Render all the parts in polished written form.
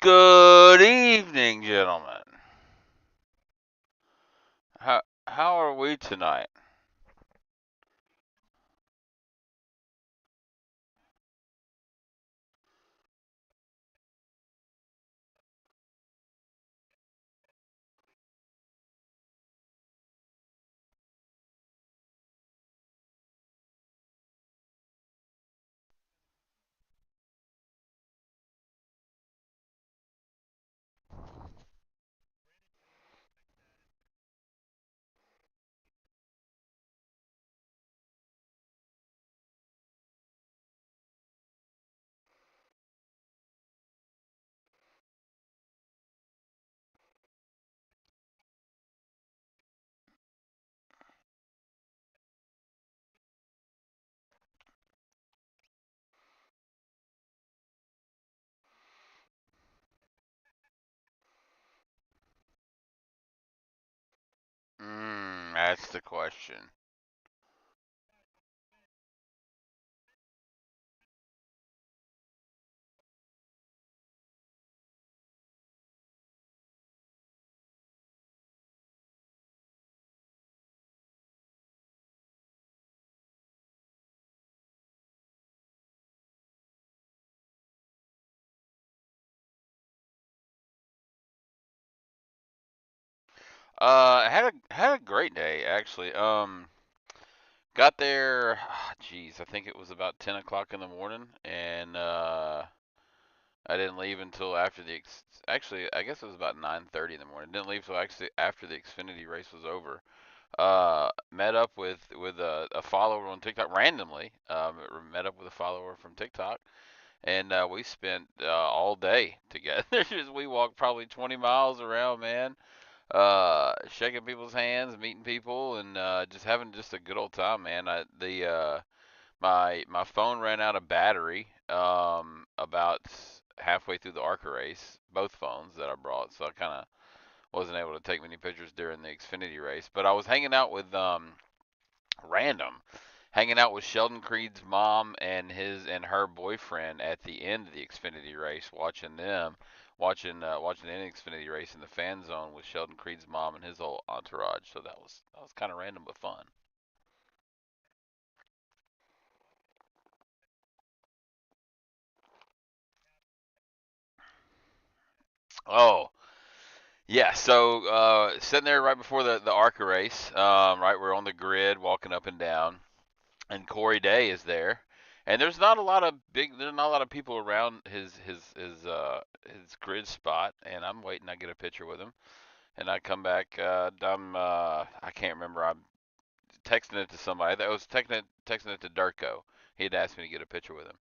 Good evening, gentlemen. How are we tonight? That's the question. Had a great day actually. Got there. Geez, I think it was about 10 o'clock in the morning, and I didn't leave until after actually, I guess it was about 9:30 in the morning. Didn't leave till actually after the Xfinity race was over. Met up with a follower on TikTok randomly. Met up with a follower from TikTok, and we spent all day together. We walked probably 20 miles around, man. Shaking people's hands, meeting people, and just having just a good old time, man. My phone ran out of battery about halfway through the ARCA race, both phones that I brought, so I kind of wasn't able to take many pictures during the Xfinity race. But I was hanging out with random, hanging out with Sheldon Creed's mom and her boyfriend at the end of the Xfinity race, watching the Xfinity race in the fan zone with Sheldon Creed's mom and his whole entourage. So that was kind of random but fun. Oh, yeah, so sitting there right before the ARCA race, right, we're on the grid walking up and down, and Corey Day is there, and there's not a lot of people around his grid spot, and I'm waiting. I get a picture with him, and I come back. I can't remember. I'm texting it to somebody. I was texting it to Durko. He had asked me to get a picture with him.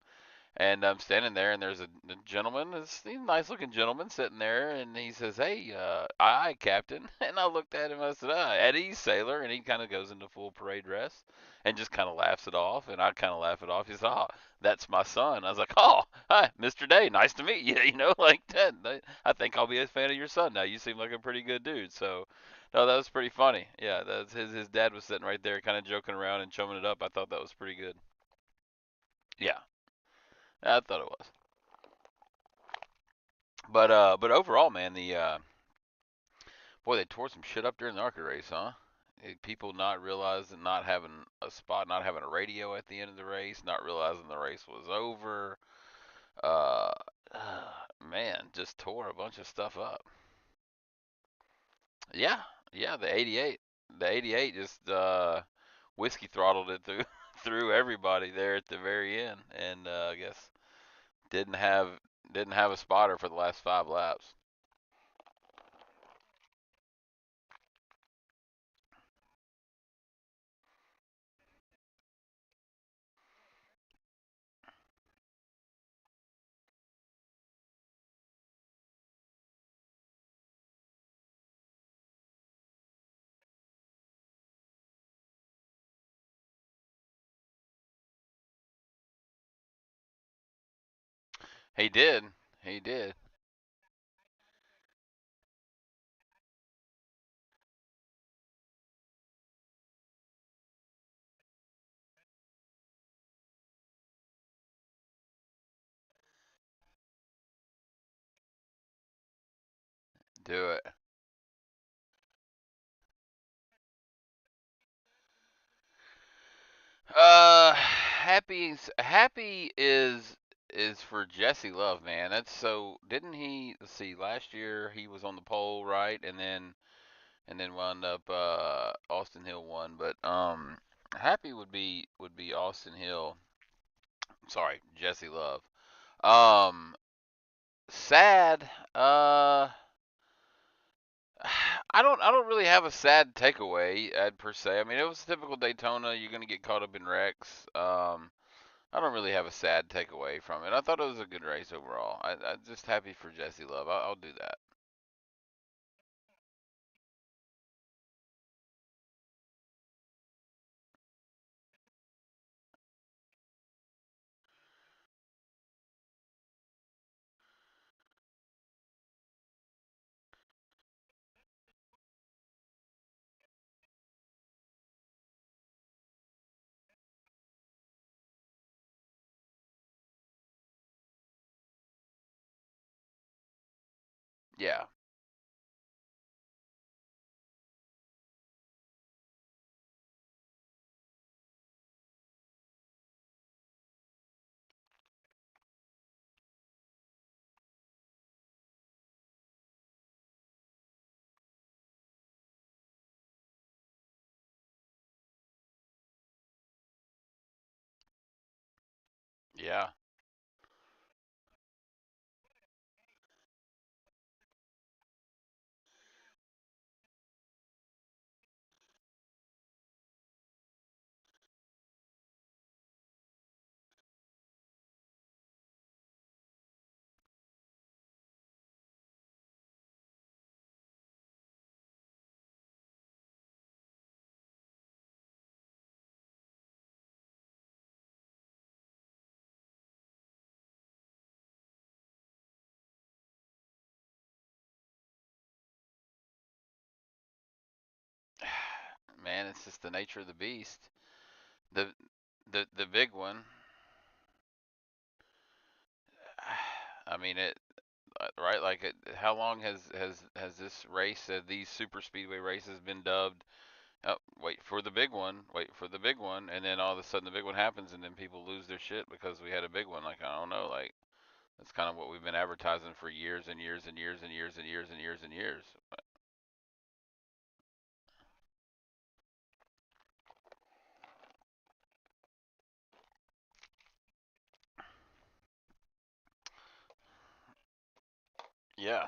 And I'm standing there, and there's a gentleman, a nice looking gentleman sitting there, and he says, "Hey, aye, Captain." And I looked at him, I said, "At ease, sailor." And he kind of goes into full parade dress and just kind of laughs it off, and I kind of laugh it off. He says, "Oh, that's my son." I was like, "Oh, hi, Mr. Day, nice to meet you." Like that. I think I'll be a fan of your son now. You seem like a pretty good dude. So, no, that was pretty funny. Yeah, that's his dad was sitting right there, kind of joking around and chumming it up. I thought that was pretty good. Yeah, I thought it was. But overall, man, the boy, they tore some shit up during the ARCA race, huh? People not realizing, not having a spot, not having a radio at the end of the race, not realizing the race was over. Uh, man, just tore a bunch of stuff up. Yeah, yeah, the 88 just whiskey throttled it through through everybody there at the very end, and I guess didn't have didn't have a spotter for the last 5 laps. He did. He did. Do it. Happy is for Jesse Love, man. That's so. Didn't he? Let's see. Last year he was on the pole, right, and then wound up Austin Hill won. But happy would be Austin Hill. Sorry, Jesse Love. Um, sad. I don't really have a sad takeaway per se. I mean, it was typical Daytona. You're gonna get caught up in wrecks. I don't really have a sad takeaway from it. I thought it was a good race overall. I'm just happy for Jesse Love. I'll do that. Yeah, yeah, man. It's just the nature of the beast. The the big one. I mean it. Right, like how long has this race, these super speedway races, been dubbed? Oh, wait for the big one, wait for the big one, and then all of a sudden the big one happens, and then people lose their shit because we had a big one. Like I don't know, like that's kind of what we've been advertising for years and years and years and years and years and years and years. Yeah,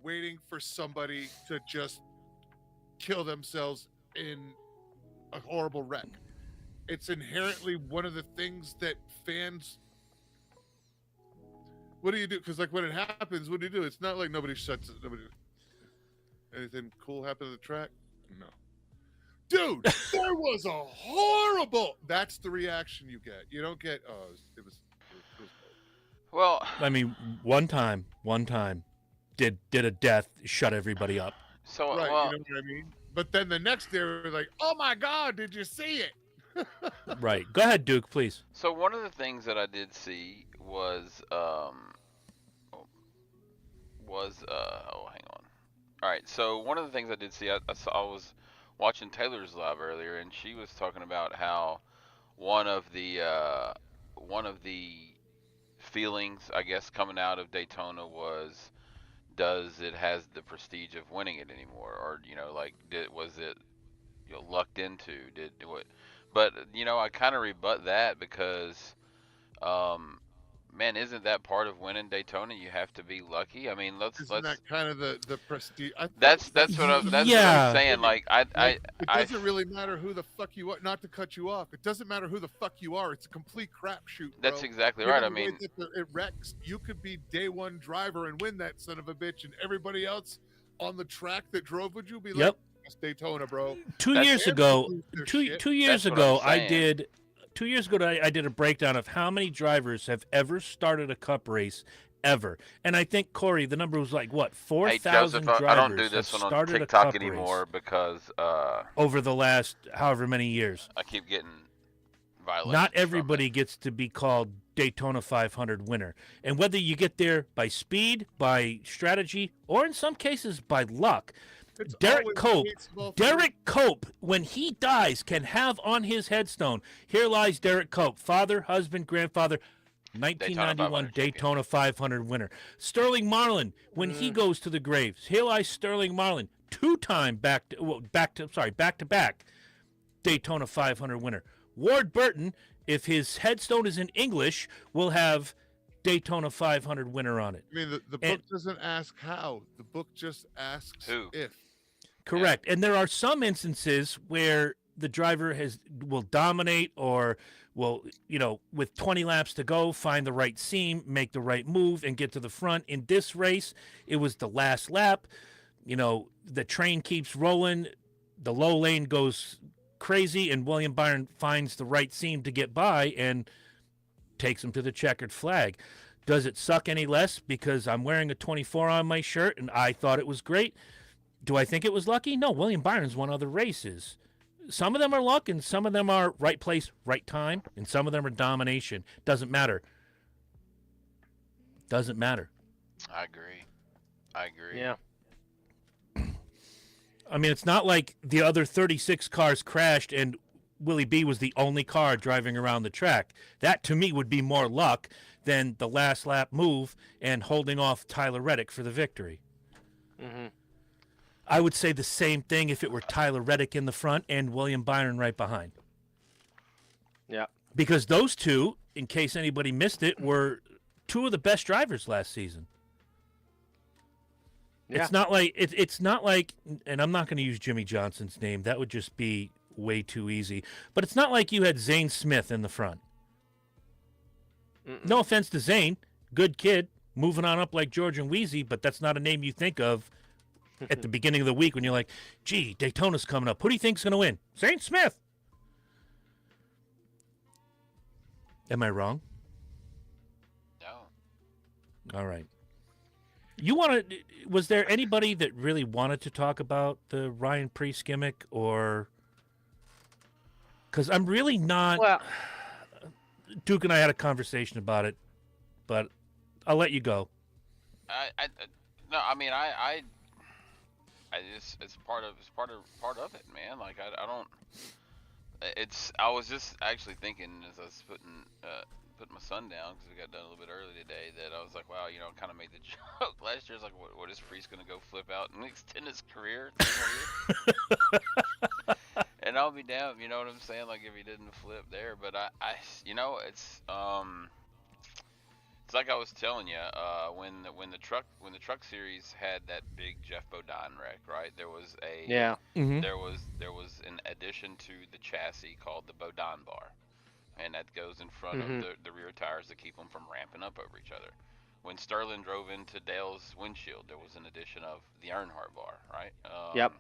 waiting for somebody to just kill themselves in a horrible wreck. It's inherently one of the things that fans. What do you do? Because like when it happens, what do you do? It's not like nobody shuts it. Nobody. Anything cool happen to the track? No. Dude, there was a horrible. That's the reaction you get. You don't get. Oh, it was cold. well, I mean, one time, did a death shut everybody up? so Right. You well, know what I mean? But then the next day, we're like, oh my God, did you see it? Right. Go ahead, Duke, please. so one of the things that I did see was hang on. All right, so one of the things I did see, I was watching Taylor's live earlier, and she was talking about how one of the uh, one of the feelings, I guess, coming out of Daytona was, does it has the prestige of winning it anymore, or like, was it, lucked into, did what? But I kind of rebut that because um, man, isn't that part of winning Daytona? You have to be lucky. I mean, Isn't let's. that kind of the prestige? That's That's that's what kind of I'm the that's what I'm prestige Yeah, saying. thing. Like I Like, I it I doesn't really matter who the fuck you are. Not to cut you off, it doesn't matter who the fuck you are. It's a complete crapshoot, that's bro. exactly right. Given I the way mean, that it wrecks, you could be day one driver and win that son of a bitch, and everybody else on the track that drove with you be like, yep. "That's Daytona, bro." Two that's years Everybody ago, lose their two shit. two years that's what I'm ago, I saying. did. 2 years ago, I did a breakdown of how many drivers have ever started a cup race ever, and I think Corey, the number was like what Hey Joseph, 4,000 I don't do drivers have this one on started a TikTok cup race anymore because over the last however many years. I keep getting Not violations from it. everybody gets to be called Daytona 500 winner, and whether you get there by speed, by strategy, or in some cases by luck. It's Derek always the Cope, case of all three. Derek Cope, when he dies, can have on his headstone, "Here lies Derek Cope, father, husband, grandfather, Daytona 1991 500 champion. Daytona 500 winner." Sterling Marlin, when he Mm. goes to the graves, "Here lies Sterling Marlin, two-time back to back Daytona 500 winner." Ward Burton, if his headstone is in English, will have Daytona 500 winner on it. I mean, the And book doesn't ask how. The book just asks Who? if. correct. And there are some instances where the driver will dominate or will, with 20 laps to go, find the right seam, make the right move, and get to the front. In this race, it was the last lap. The train keeps rolling. The low lane goes crazy, and William Byron finds the right seam to get by and takes him to the checkered flag. Does it suck any less because I'm wearing a 24 on my shirt and I thought it was great? Do I think it was lucky? No, William Byron's won other races. Some of them are luck, and some of them are right place, right time, and some of them are domination. Doesn't matter. Doesn't matter. I agree. I agree. Yeah. I mean, it's not like the other 36 cars crashed and Willie B was the only car driving around the track. That, to me, would be more luck than the last lap move and holding off Tyler Reddick for the victory. Mm-hmm. I would say the same thing if it were Tyler Reddick in the front and William Byron right behind. Yeah. Because those two, in case anybody missed it, were two of the best drivers last season. Yeah. It's not like, and I'm not going to use Jimmy Johnson's name. That would just be way too easy. But it's not like you had Zane Smith in the front. Mm-mm. No offense to Zane, good kid, moving on up like George and Wheezy, but that's not a name you think of at the beginning of the week when you're like, gee, Daytona's coming up. Who do you think's going to win? Zane Smith. Am I wrong? No. All right. Was there anybody that really wanted to talk about the Ryan Preece gimmick, or? Because I'm really not. Well, Duke and I had a conversation about it, but I'll let you go. No. I mean, it's part of it, man. Like I don't. I was just actually thinking as I was putting my son down because we got done a little bit early today that I was like, wow, kind of made the joke last year. I was like, what is Priest gonna go flip out and extend his career 3 more years? And I'll be damned, you know what I'm saying? Like if he didn't flip there, but it's like I was telling you, when the truck series had that big Jeff Bodine wreck, right? There was yeah. Mm-hmm. there was an addition to the chassis called the Bodine bar, and that goes in front Mhm. of the rear tires to keep them from ramping up over each other. When Sterling drove into Dale's windshield, there was an addition of the Earnhardt bar, right? Yep.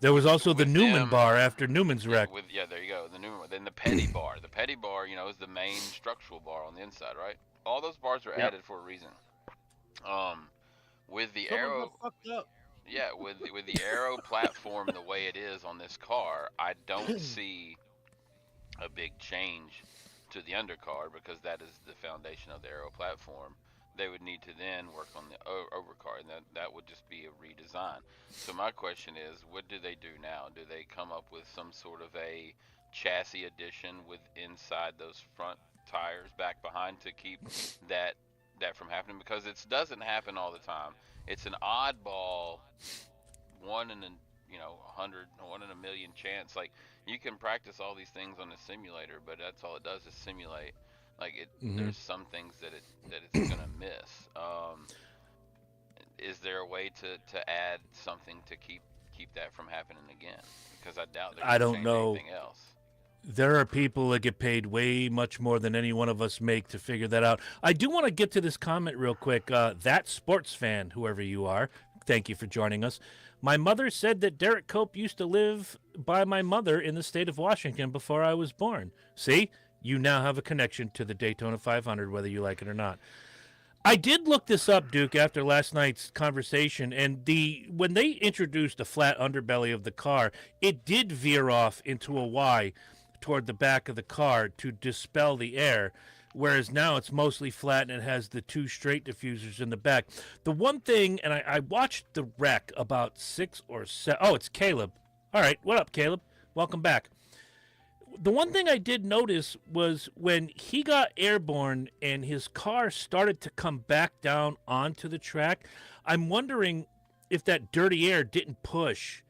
There was also the with Newman them- bar after Newman's wreck. There you go. The Newman, then the Petty bar. The Petty bar, is the main structural bar on the inside, right? All those bars were Yep. added for a reason. With the Someone aero, got fucked up. yeah, with the aero platform the way it is on this car, I don't see a big change to the undercar because that is the foundation of the aero platform. They would need to then work on the overcar, and that would just be a redesign. So my question is, what do they do now? Do they come up with some sort of a chassis addition with inside those front tires back behind to keep that from happening? Because it doesn't happen all the time. It's an oddball, one in a 100, one in a million chance. Like you can practice all these things on a simulator, but that's all it does is simulate. Like Mm-hmm. there's some things that it's gonna miss. Is there a way to add something to keep that from happening again? Because I doubt they're I gonna don't change know. anything else. There are people that get paid way much more than any one of us make to figure that out. I do want to get to this comment real quick. That sports fan, whoever you are, thank you for joining us. My mother said that Derek Cope used to live by my mother in the state of Washington before I was born. See, you now have a connection to the Daytona 500, whether you like it or not. I did look this up, Duke, after last night's conversation, and when they introduced the flat underbelly of the car, it did veer off into a Y toward the back of the car to dispel the air, whereas now it's mostly flat and it has the two straight diffusers in the back. The one thing, and I watched the wreck about 6 or 7. Oh, it's Caleb. All right, what up, Caleb? Welcome back. The one thing I did notice was when he got airborne and his car started to come back down onto the track, I'm wondering if that dirty air didn't push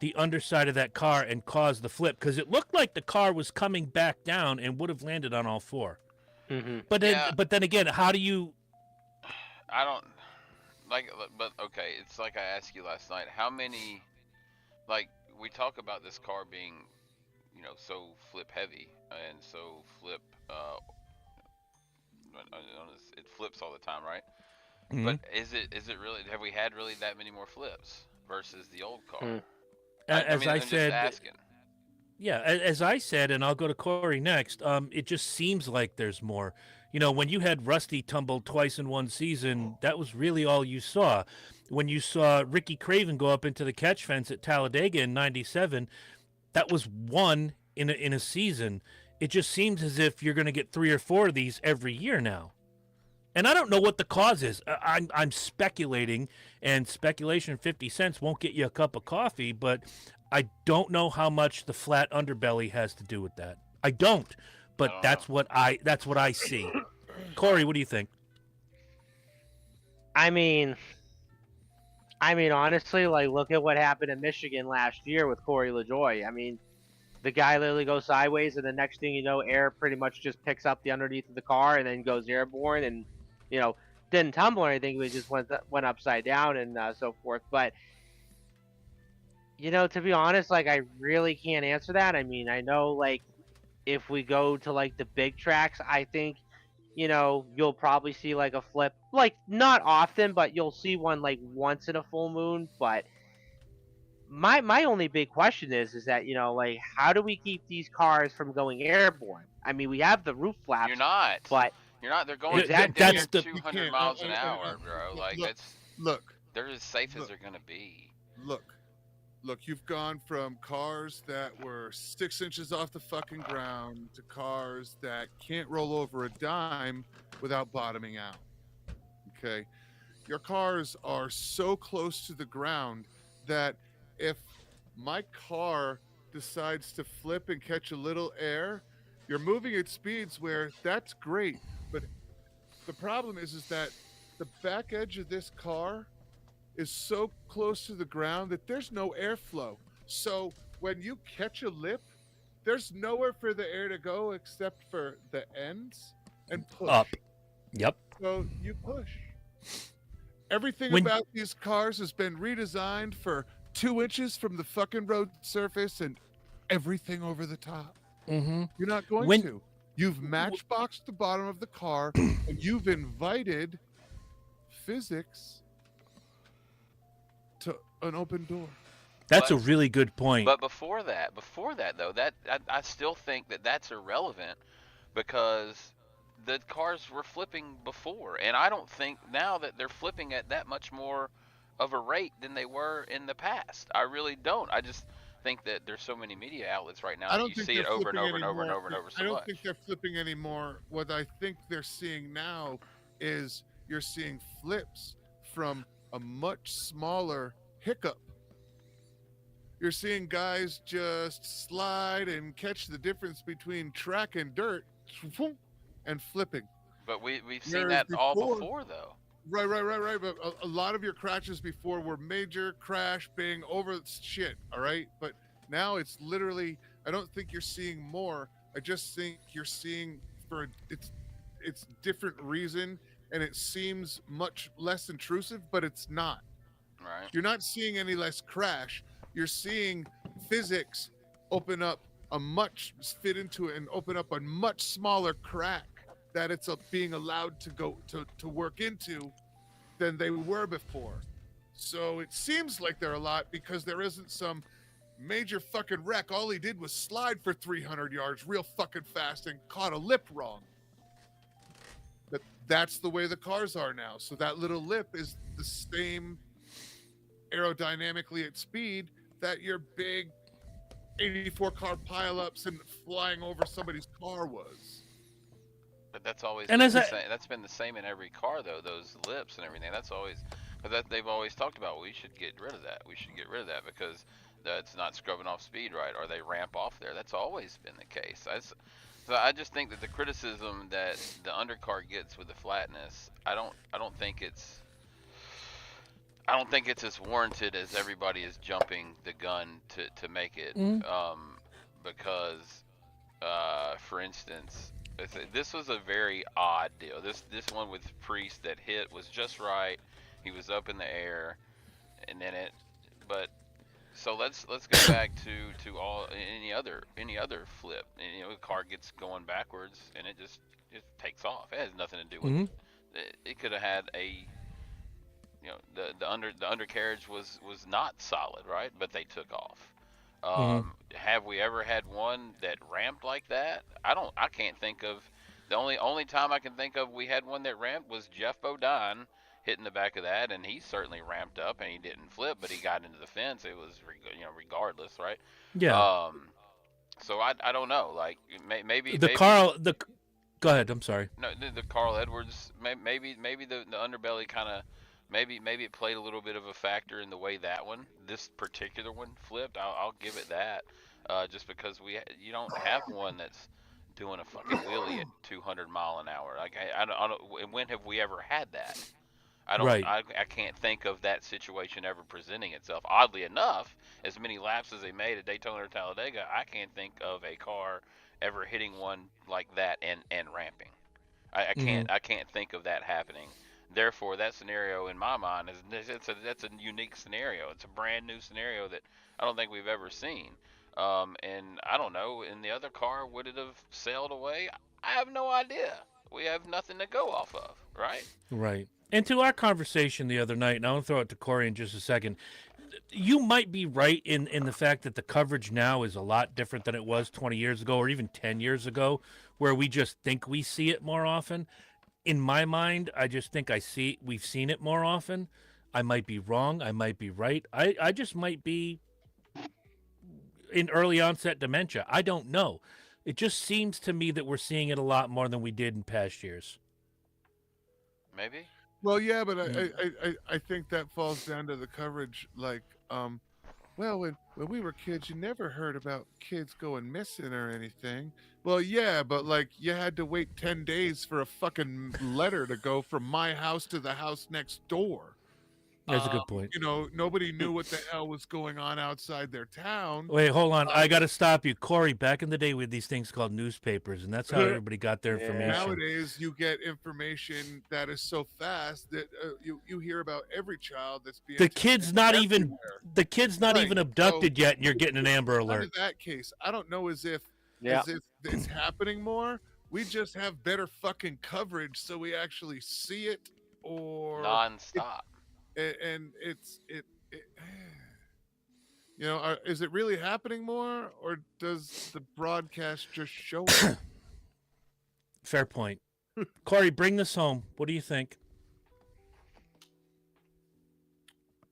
the underside of that car and cause the flip, because it looked like the car was coming back down and would have landed on all four. Mm-hmm. Yeah, But then again, how do you? I don't like, but okay, it's like I asked you last night. How many, like, we talk about this car being, so flip heavy and so flip, it flips all the time, right? Mhm. But is it really? Have we had really that many more flips versus the old car? Mm. As mean, I I'm just said, asking. yeah, as I said, and I'll go to Corey next. It just seems like there's more. When you had Rusty tumble twice in one season, that was really all you saw. When you saw Ricky Craven go up into the catch fence at Talladega in '97, that was one in a season. It just seems as if you're going to get 3 or 4 of these every year now. And I don't know what the cause is. I'm speculating, and speculation 50 cents won't get you a cup of coffee, but I don't know how much the flat underbelly has to do with that. I don't, I but don't that's know. what I see. Corey, what do you think? I mean, honestly, like, look at what happened in Michigan last year with Corey LaJoy. I mean, the guy literally goes sideways, and the next thing you know, air pretty much just picks up the underneath of the car and then goes airborne, and you know, didn't tumble or anything. We just went upside down and so forth. But to be honest, like, I really can't answer that. I mean, I know, like, if we go to like the big tracks, I think you'll probably see like a flip, like, not often, but you'll see one like once in a full moon. But my only big question is that like, how do we keep these cars from going airborne? I mean, we have the roof You're flaps, not. but You're not. They're going damn exactly. near That's the You 200 can't. miles an hour, bro. Like Look, that's look, they're as safe as look, they're gonna be. look, look. You've gone from cars that were 6 inches off the fucking ground to cars that can't roll over a dime without bottoming out. Okay, your cars are so close to the ground that if my car decides to flip and catch a little air, you're moving at speeds where that's great. But the problem is that the back edge of this car is so close to the ground that there's no airflow. So when you catch a lip, there's nowhere for the air to go except for the ends and push. up. Yep. So you push. Everything When- about these cars has been redesigned for 2 inches from the fucking road surface and everything over the top. Mm-hmm. You're not going When- to. You've matchboxed the bottom of the car and you've invited physics to an open door. That's a But- really good point. But before that though, that I still think that's irrelevant because the cars were flipping before, and I don't think now that they're flipping at that much more of a rate than they were in the past. I really don't. I just think that there's so many media outlets right now I that don't you think see it they're over and flipping over and over and anymore. over and over so I don't much. think they're flipping anymore. What I think they're seeing now is you're seeing flips from a much smaller hiccup. You're seeing guys just slide and catch the difference between track and dirt and flipping. But we've seen Whereas that all before- before though. Right. But a lot of your crashes before were major crash, bang, over shit. All right. But now it's literally, I don't think you're seeing more. I just think you're seeing for it's different reason, and it seems much less intrusive, but it's not. Right. You're not seeing any less crash. You're seeing physics open up fit into it and open up a much smaller crack that it's being allowed to go to work into than they were before. So it seems like they're a lot because there isn't some major fucking wreck. All he did was slide for 300 yards real fucking fast and caught a lip wrong. But that's the way the cars are now. So that little lip is the same aerodynamically at speed that your big 84 car pileups and flying over somebody's car was. But that's always And been as the I- same. That's been the same in every car, though. Those lips and everything. That's always because they've always talked about. We should get rid of that. We should get rid of that because that's not scrubbing off speed right, or they ramp off there. That's always been the case. So I just think that the criticism that the undercar gets with the flatness, I don't think it's as warranted as everybody is jumping the gun to make it. Because for instance, this was a very odd deal. This one with Priest that hit was just right. He was up in the air, and then but so let's go back to all any other flip. And, a car gets going backwards and it takes off. It has nothing to do with it. It could have had a the undercarriage was not solid, right? But they took off. Have we ever had one that ramped like that? I can't think of. The only time I can think of we had one that ramped was Jeff Bodine hitting the back of that, and he certainly ramped up and he didn't flip, but he got into the fence. It was regardless, right? Yeah. So I don't know. Like maybe Go ahead. I'm sorry. no the Carl Edwards maybe the underbelly kind of. Maybe it played a little bit of a factor in the way this particular one flipped. I'll give it that, just because you don't have one that's doing a fucking wheelie at 200 mile an hour. Like I don't. When have we ever had that? I don't. Right. I can't think of that situation ever presenting itself. Oddly enough, as many laps as they made at Daytona or Talladega, I can't think of a car ever hitting one like that and ramping. I can't think of that happening. Therefore, that scenario in my mind that's a unique scenario. It's a brand new scenario that I don't think we've ever seen. And I don't know, in the other car, would it have sailed away? I have no idea. We have nothing to go off of, right? Right. And to our conversation the other night, and I'll throw it to Corey in just a second. You might be right in the fact that the coverage now is a lot different than it was 20 years ago or even 10 years ago, where we just think we see it more often. In my mind, I just think we've seen it more often. I might be wrong. I might be right. I just might be in early onset dementia. I don't know. It just seems to me that we're seeing it a lot more than we did in past years. Maybe. Well, yeah, but I think that falls down to the coverage. Like, well, when we were kids, you never heard about kids going missing or anything. Well, yeah, but like you had to wait 10 days for a fucking letter to go from my house to the house next door. That's a good point. Nobody knew what the hell was going on outside their town. Wait, hold on. I got to stop you. Corey, back in the day, we had these things called newspapers, and that's how everybody got their information. Nowadays, you get information that is so fast that you hear about every child that's being The kid's not everywhere. even abducted yet, and you're getting an Amber Not in Alert. that case, I don't know as if Yeah. it's happening more. We just have better fucking coverage, so we actually see it or Non-stop. and it's is it really happening more, or does the broadcast just show it? Fair point. Corey, bring this home. What do you think?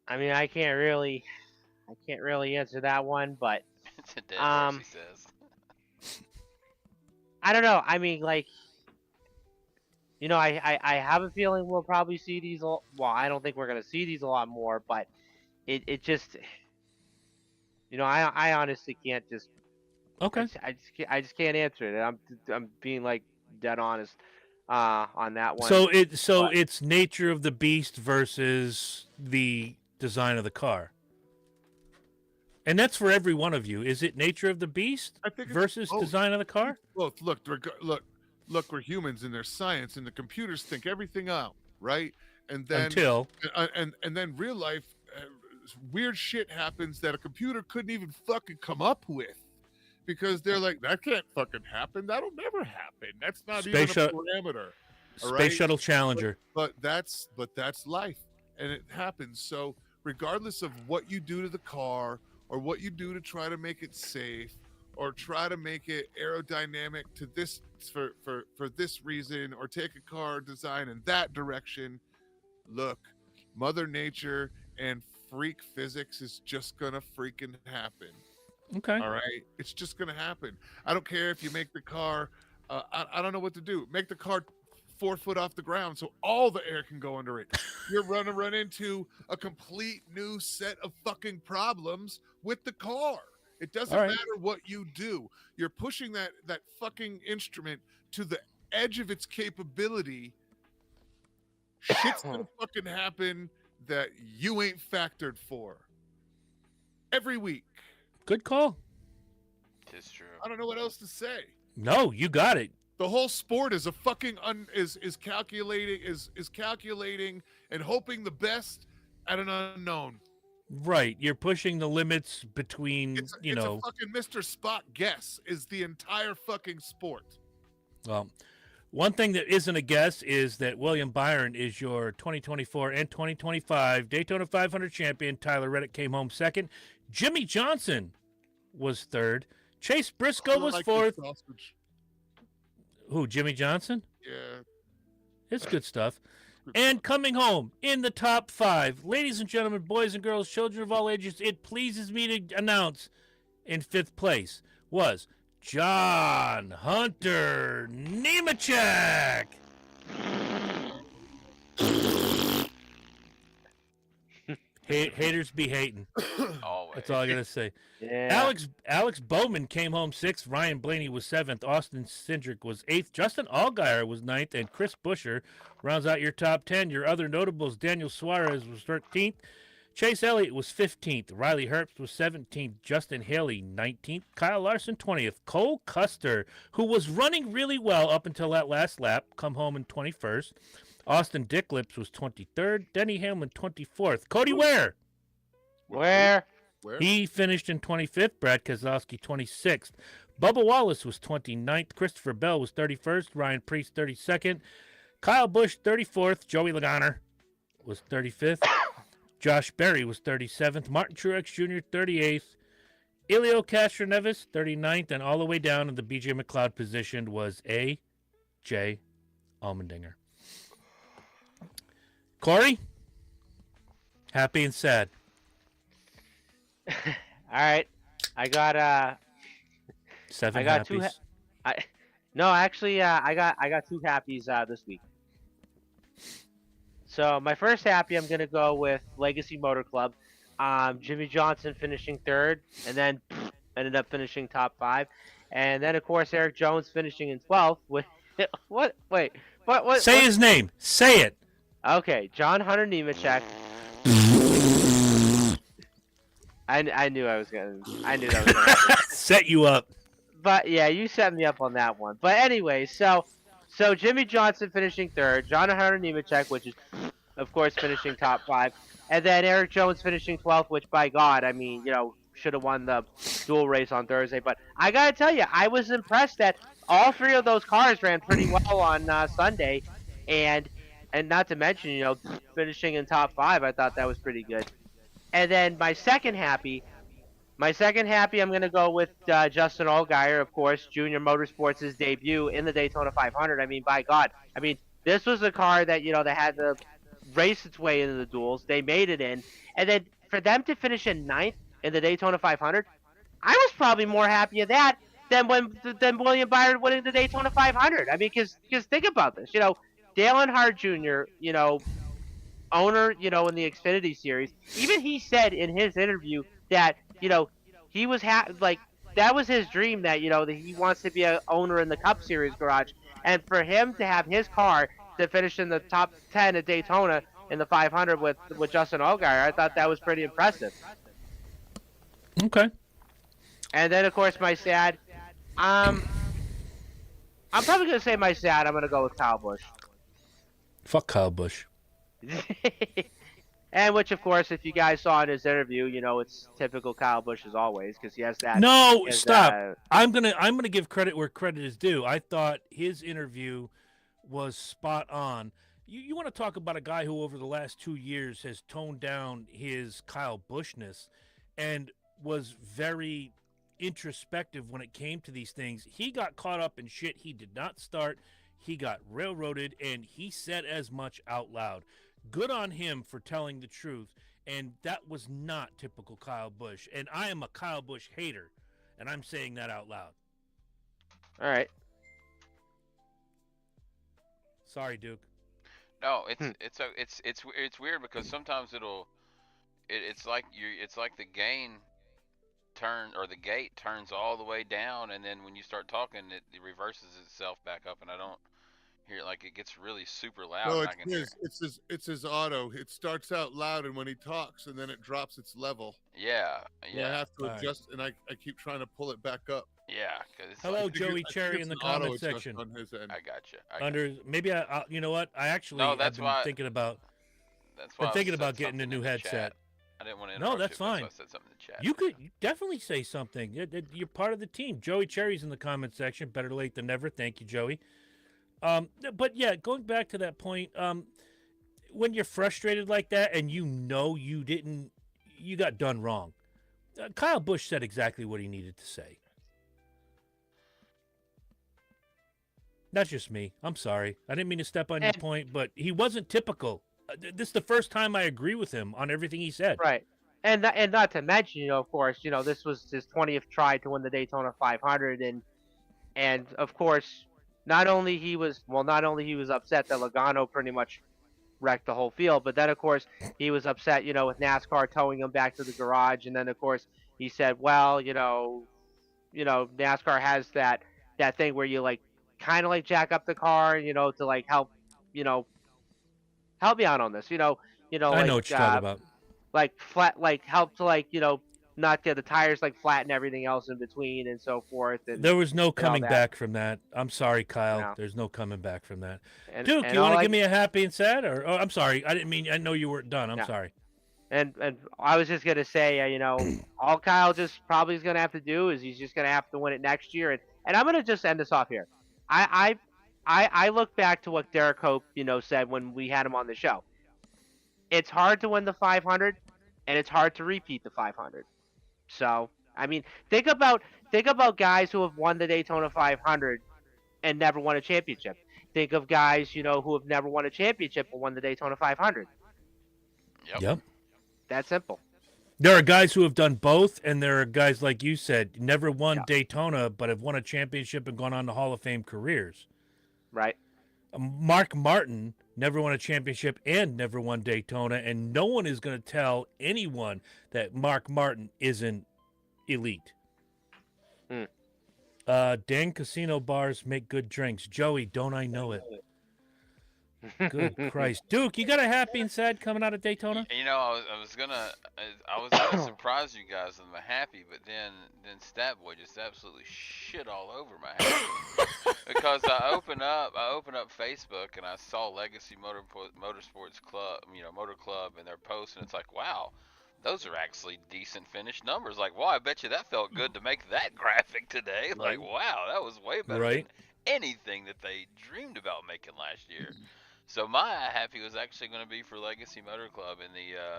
I mean, I can't really answer that one, but It's a dead horse, he says. I don't know. I mean, like, I have a feeling we'll probably see these. Well, I don't think we're gonna see these a lot more, but it just, I honestly can't just. Okay. I just can't answer it. I'm being like dead honest on that one. So it's nature of the beast versus the design of the car. And that's for every one of you. Is it nature of the beast I think it's versus both. design of the car? Look, look, we're humans and there's science and the computers think everything out, right? And then Until and then real life weird shit happens that a computer couldn't even fucking come up with because they're like, that can't fucking happen. That'll never happen. That's not even a parameter. Space Shuttle Challenger. But that's life, and it happens. So regardless of what you do to the car or what you do to try to make it safe or try to make it aerodynamic to this for this reason or take a car design in that direction, look, Mother Nature and freak physics is just gonna freaking happen. Okay. All right, it's just gonna happen. I don't care if you make the car. I don't know what to do. Make the car 4 foot off the ground so all the air can go under it. You're gonna run into a complete new set of fucking problems with the car. It doesn't matter what you do. You're pushing that fucking instrument to the edge of its capability. Shit's gonna fucking happen that you ain't factored for. Every week. Good call. Tis true. I don't know what else to say. No, you got it. The whole sport is a fucking is calculating and hoping the best at an unknown. Right. You're pushing the limits between, It's a fucking Mr. Spot guess is the entire fucking sport. Well, one thing that isn't a guess is that William Byron is your 2024 and 2025 Daytona 500 champion. Tyler Reddick came home second. Jimmy Johnson was third. Chase Briscoe was fourth. Who, Jimmy Johnson? Yeah. It's good stuff. And coming home in the top 5, ladies and gentlemen, boys and girls, children of all ages, it pleases me to announce in 5th place was John Hunter Nemechek. Haters be hating. Always. That's all I gotta say. Yeah. Alex Bowman came home 6th. Ryan Blaney was 7th. Austin Cindric was 8th. Justin Allgaier was 9th. And Chris Buescher rounds out your top 10. Your other notables, Daniel Suarez was 13th. Chase Elliott was 15th. Riley Herbst was 17th. Justin Haley, 19th. Kyle Larson, 20th. Cole Custer, who was running really well up until that last lap, come home in 21st. Austin Dicklips was 23rd. Denny Hamlin, 24th. Cody Ware. Where? He finished in 25th. Brad Keselowski, 26th. Bubba Wallace was 29th. Christopher Bell was 31st. Ryan Preece, 32nd. Kyle Busch, 34th. Joey Logano was 35th. Josh Berry was 37th. Martin Truex Jr., 38th. Elio Castroneves, 39th. And all the way down in the BJ McLeod position was A.J. Allmendinger. Corey? Happy and sad. All right. I got 7 I got happies. I got 2 happies this week. So my first happy, I'm gonna go with Legacy Motor Club. Jimmy Johnson finishing 3rd, and then ended up finishing top 5, and then of course Eric Jones finishing in 12th. With what? Wait, what? Say his name. Say it. Okay, John Hunter Nemechek. I knew that was gonna happen. Set you up. But yeah, you set me up on that one. But anyway, so Jimmy Johnson finishing 3rd, John Hunter Nemechek, which is of course finishing top 5, and then Eric Jones finishing 12th, which by God, I mean, should have won the dual race on Thursday. But I gotta tell you, I was impressed that all 3 of those cars ran pretty well on Sunday, and not to mention, finishing in top 5, I thought that was pretty good. And then my second happy, I'm going to go with Justin Allgaier, of course, Junior Motorsports' debut in the Daytona 500. I mean, by God. I mean, this was a car that, that had to race its way into the duels. They made it in. And then for them to finish in 9th in the Daytona 500, I was probably more happy at that than William Byron winning the Daytona 500. I mean, because think about this. Dale Earnhardt Jr., owner, in the Xfinity Series, even he said in his interview that, he was that was his dream, that, that he wants to be an owner in the Cup Series garage. And for him to have his car to finish in the top 10 at Daytona in the 500 with Justin Allgaier, I thought that was pretty impressive. Okay. And then, of course, my sad, I'm probably gonna say my sad. I'm gonna go with Kyle Busch. Fuck Kyle Busch. And which, of course, if you guys saw in his interview, it's typical Kyle Busch as always, because he has that. No, He has stop. that. I'm gonna give credit where credit is due. I thought his interview was spot on. You want to talk about a guy who over the last 2 years has toned down his Kyle Bushness and was very introspective when it came to these things. He got caught up in shit he did not start. He got railroaded, and he said as much out loud. Good on him for telling the truth, and that was not typical Kyle Busch. And I am a Kyle Busch hater, and I'm saying that out loud. All right. Sorry, Duke. No, it's weird because sometimes it's like the gain the gate turns all the way down, and then when you start talking, it reverses itself back up, and I don't hear it. Like, it gets really super loud, No, and I can hear. it's his auto. It starts out loud, and when he talks, and then it drops its level. Yeah, And I yeah, have to All right. adjust, and I keep trying to pull it back up. yeah. Because Hello, I think Joey I think Cherry it's in the an auto comment adjust section. on his end. I got you. I got Under maybe you know what? I actually No, I've that's been why- thinking about That's why been I thinking said about getting a something new in the headset. chat. I didn't want to No, interrupt that's you, but fine. so I said something in the chat. You could definitely say something. You're part of the team. Joey Cherry's in the comment section. Better late than never. Thank you, Joey. But yeah, going back to that point, when you're frustrated like that and you got done wrong. Kyle Busch said exactly what he needed to say. That's just me. I'm sorry. I didn't mean to step on your And- point, but he wasn't typical. This is the first time I agree with him on everything he said. Right. And not to mention, of course, this was his 20th try to win the Daytona 500, and of course, not only he was upset that Logano pretty much wrecked the whole field, but then of course he was upset, with NASCAR towing him back to the garage, and then of course he said, well, NASCAR has that thing where you like kind of like jack up the car, to like help, help me out on this, I know like what you're talking about. like flat, like help to like not get the tires like flat and everything else in between and so forth. And There was no coming that. back from that. I'm sorry, Kyle. No. There's no coming back from that. and, Duke, and you want all to I- give me a happy and sad? Or I'm sorry. I didn't mean. I know you weren't done. I'm No. sorry. And I was just gonna say, all Kyle just probably is gonna have to do is he's just gonna have to win it next year. And I'm gonna just end this off here. I look back to what Derek Hope, said when we had him on the show. It's hard to win the 500, and it's hard to repeat the 500. So I mean, think about guys who have won the Daytona 500 and never won a championship. Think of guys, who have never won a championship but won the Daytona 500. Yep. That simple. There are guys who have done both, and there are guys like you said, never won Yeah. Daytona, but have won a championship and gone on to Hall of Fame careers. Right. Mark Martin never won a championship and never won Daytona, and no one is going to tell anyone that Mark Martin isn't elite. Hmm. Dan Casino bars make good drinks. Joey, don't I know it? Good Christ. Duke, you got a happy and sad coming out of Daytona? I was gonna surprise you guys with my happy, but then Statboy just absolutely shit all over my happy because I open up Facebook and I saw Legacy Motorsports Club, Motor Club, and their post, and it's like, wow, those are actually decent finished numbers. Like, wow, I bet you that felt good to make that graphic today. Like, wow, that was way better Right. than anything that they dreamed about making last year. So my happy was actually going to be for Legacy Motor Club and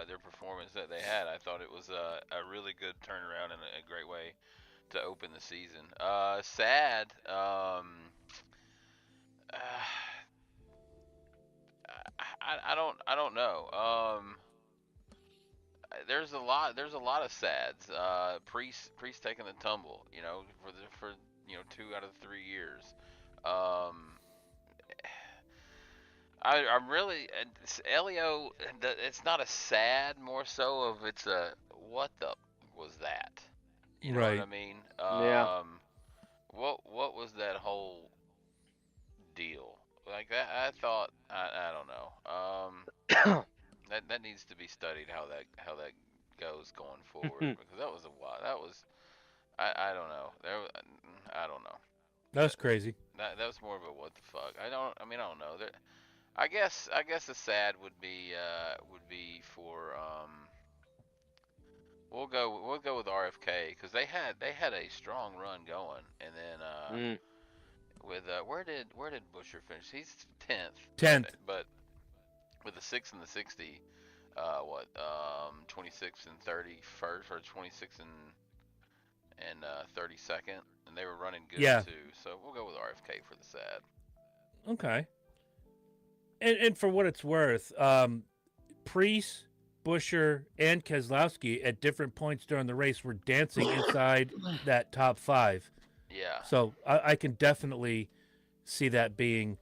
their performance that they had. I thought it was a really good turnaround and a great way to open the season. Sad. I don't know. There's a lot of sads. Priest taking the tumble. For 2 out of 3 years. I'm really Elio. It's not a sad, more so of it's a what the was that? You know Right. what I mean? Yeah. What was that whole deal like that? I thought I don't know. That needs to be studied how that goes going forward because that was a lot. That was I don't know. I don't know. That's crazy. That was more of a what the fuck. I don't know. I guess the sad would be for we'll go with RFK because they had a strong run going, and then Mm. with where did Busher finish? He's 10th, but 10th. but with the 6 and the 60, 26 and 31st or 26 and 32nd, and they were running good Yeah. too. So we'll go with RFK for the sad. Okay. And for what it's worth, Priest, Busher, and Keselowski at different points during the race were dancing inside that top 5. Yeah. So I can definitely see that being.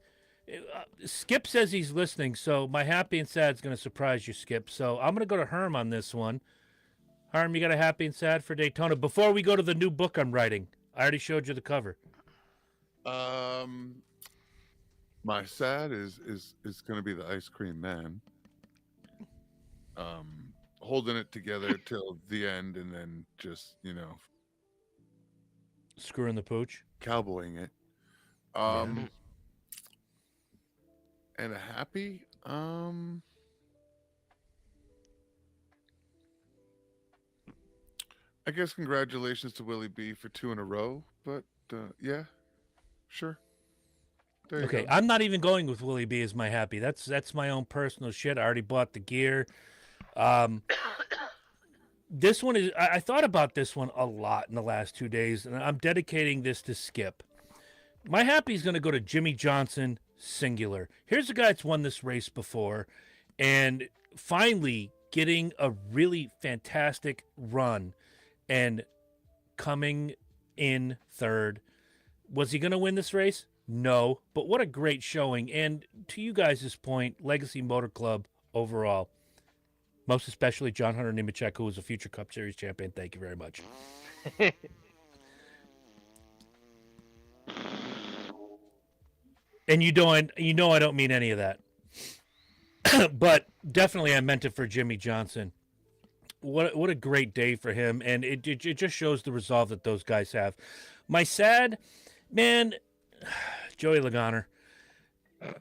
Skip says he's listening, so my happy and sad is going to surprise you, Skip. So I'm going to go to Herm on this one. Herm, you got a happy and sad for Daytona? Before we go to the new book I'm writing, I already showed you the cover. My sad is going to be the ice cream man. Holding it together till the end, and then just Screwing the pooch. cowboying it. Yeah. And a happy. I guess congratulations to Willie B for 2 in a row, but yeah, sure. There you Okay, go. I'm not even going with Willie B as my happy. That's my own personal shit. I already bought the gear. This one is. I thought about this one a lot in the last 2 days, and I'm dedicating this to Skip. My happy is going to go to Jimmy Johnson, singular. Here's a guy that's won this race before, and finally getting a really fantastic run, and coming in third. Was he going to win this race? No, but what a great showing. And to you guys' point, Legacy Motor Club overall, most especially John Hunter Nemechek, who was a future Cup Series champion. Thank you very much. And you know I don't mean any of that. But definitely I meant it for Jimmy Johnson. What a great day for him, and it just shows the resolve that those guys have. My sad, man, Joey Logano.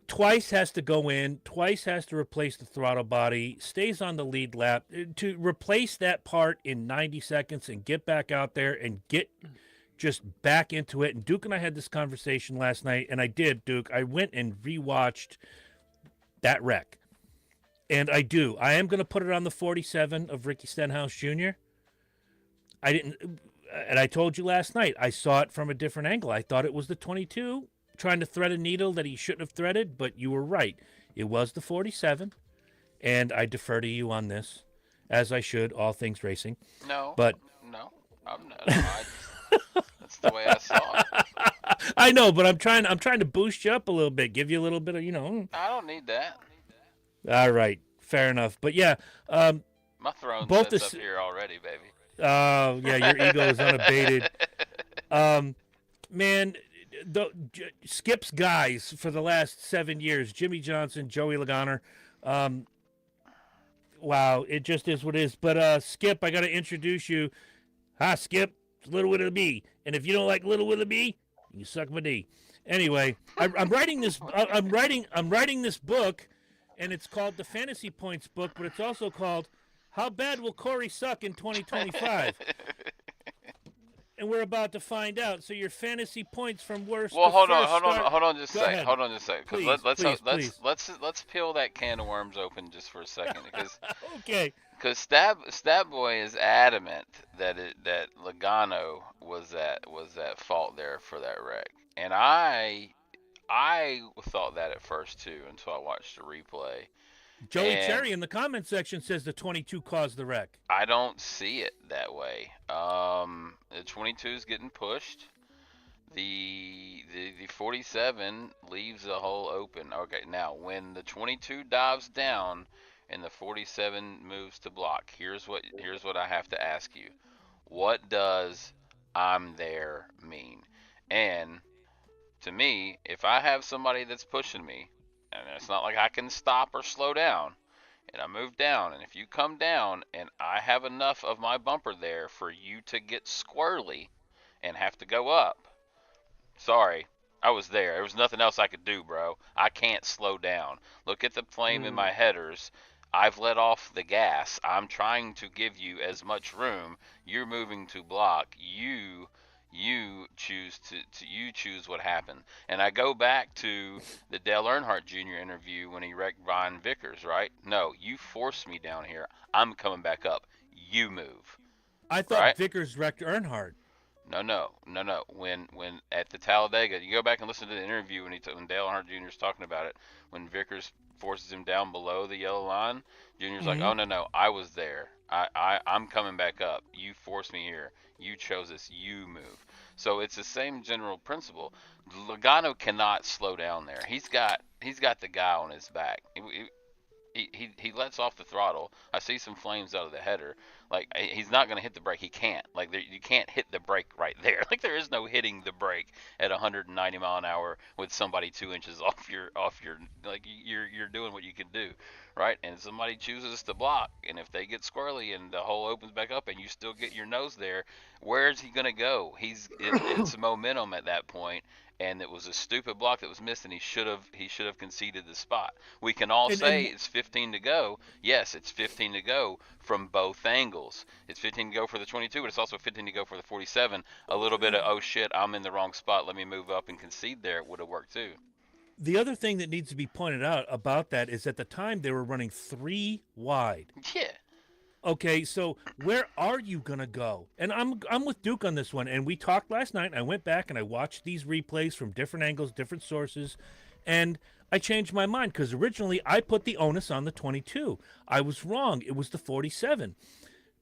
Twice has to go in, twice has to replace the throttle body, stays on the lead lap. To replace that part in 90 seconds and get back out there and get just back into it. And Duke and I had this conversation last night, and I did, Duke. I went and rewatched that wreck. And I am going to put it on the 47 of Ricky Stenhouse Jr. And I told you last night, I saw it from a different angle. I thought it was the 22 trying to thread a needle that he shouldn't have threaded, but you were right. It was the 47, and I defer to you on this, as I should, all things racing. No. But No. I'm not. That's the way I saw it. I know, but I'm trying to boost you up a little bit, give you a little bit of, I don't need that. All right, fair enough. But yeah, My throne both sits up here already, baby. Oh, yeah, your ego is unabated. Man, Skip's guys for the last 7 years, Jimmy Johnson, Joey Logano. Wow, it just is what it is. But Skip, I got to introduce you. Hi, Skip. It's Little Willie B. And if you don't like Little Willie B, you suck my D. Anyway, I'm writing this. I'm writing this book, and it's called the Fantasy Points book, but it's also called How Bad Will Corey Suck in 2025? And we're about to find out. So your fantasy points from worst. Well, to hold first on Go just a second. ahead. Hold on just a second. Please. Let's peel that can of worms open just for a second, because Okay. Stab Boy is adamant that Logano was at fault there for that wreck, and I thought that at first too until I watched the replay. Joey And Cherry in the comment section says the 22 caused the wreck. I don't see it that way. The 22 is getting pushed. The 47 leaves the hole open. Okay, now when the 22 dives down and the 47 moves to block, here's what I have to ask you. What does "I'm there" mean? And to me, if I have somebody that's pushing me, and it's not like I can stop or slow down, and I move down, and if you come down and I have enough of my bumper there for you to get squirrely and have to go up, sorry, I'm there. I was there. There was nothing else I could do, bro. I can't slow down. Look at the flame in my headers. I've let off the gas. I'm trying to give you as much room. You're moving to block. You choose to you choose what happened. And I go back to the Dale Earnhardt Jr. interview when he wrecked Ryan Vickers, right? No, you forced me down here. I'm coming back up. You move, I thought right? Vickers wrecked Earnhardt. No. When at the Talladega, you go back and listen to the interview when Dale Earnhardt Jr. is talking about it. When Vickers forces him down below the yellow line, Junior's like, Mhm. "Oh no, I was there. I'm coming back up. You forced me here. You chose this. You move." So it's the same general principle. Logano cannot slow down there. He's got the guy on his back. He lets off the throttle. I see some flames out of the header. Like he's not going to hit the brake. He can't. Like you can't hit the brake right there. Like there is no hitting the brake at 190 mile an hour with somebody 2 inches off your like you're doing what you can do, right? And somebody chooses to block, and if they get squirrely and the hole opens back up and you still get your nose there, where's he going to go? It's momentum at that point. And it was a stupid block that was missed, and he should have conceded the spot. We can all say And it's 15 to go. Yes, it's 15 to go from both angles. It's 15 to go for the 22, but it's also 15 to go for the 47. A little bit of, oh shit, I'm in the wrong spot. Let me move up and concede there. It would have worked too. the other thing that needs to be pointed out about that is at the time they were running 3 wide. Yeah. Okay, so where are you gonna go? And I'm with Duke on this one. And we talked last night. I went back and I watched these replays from different angles, different sources, and I changed my mind because originally I put the onus on the 22. I was wrong. It was the 47.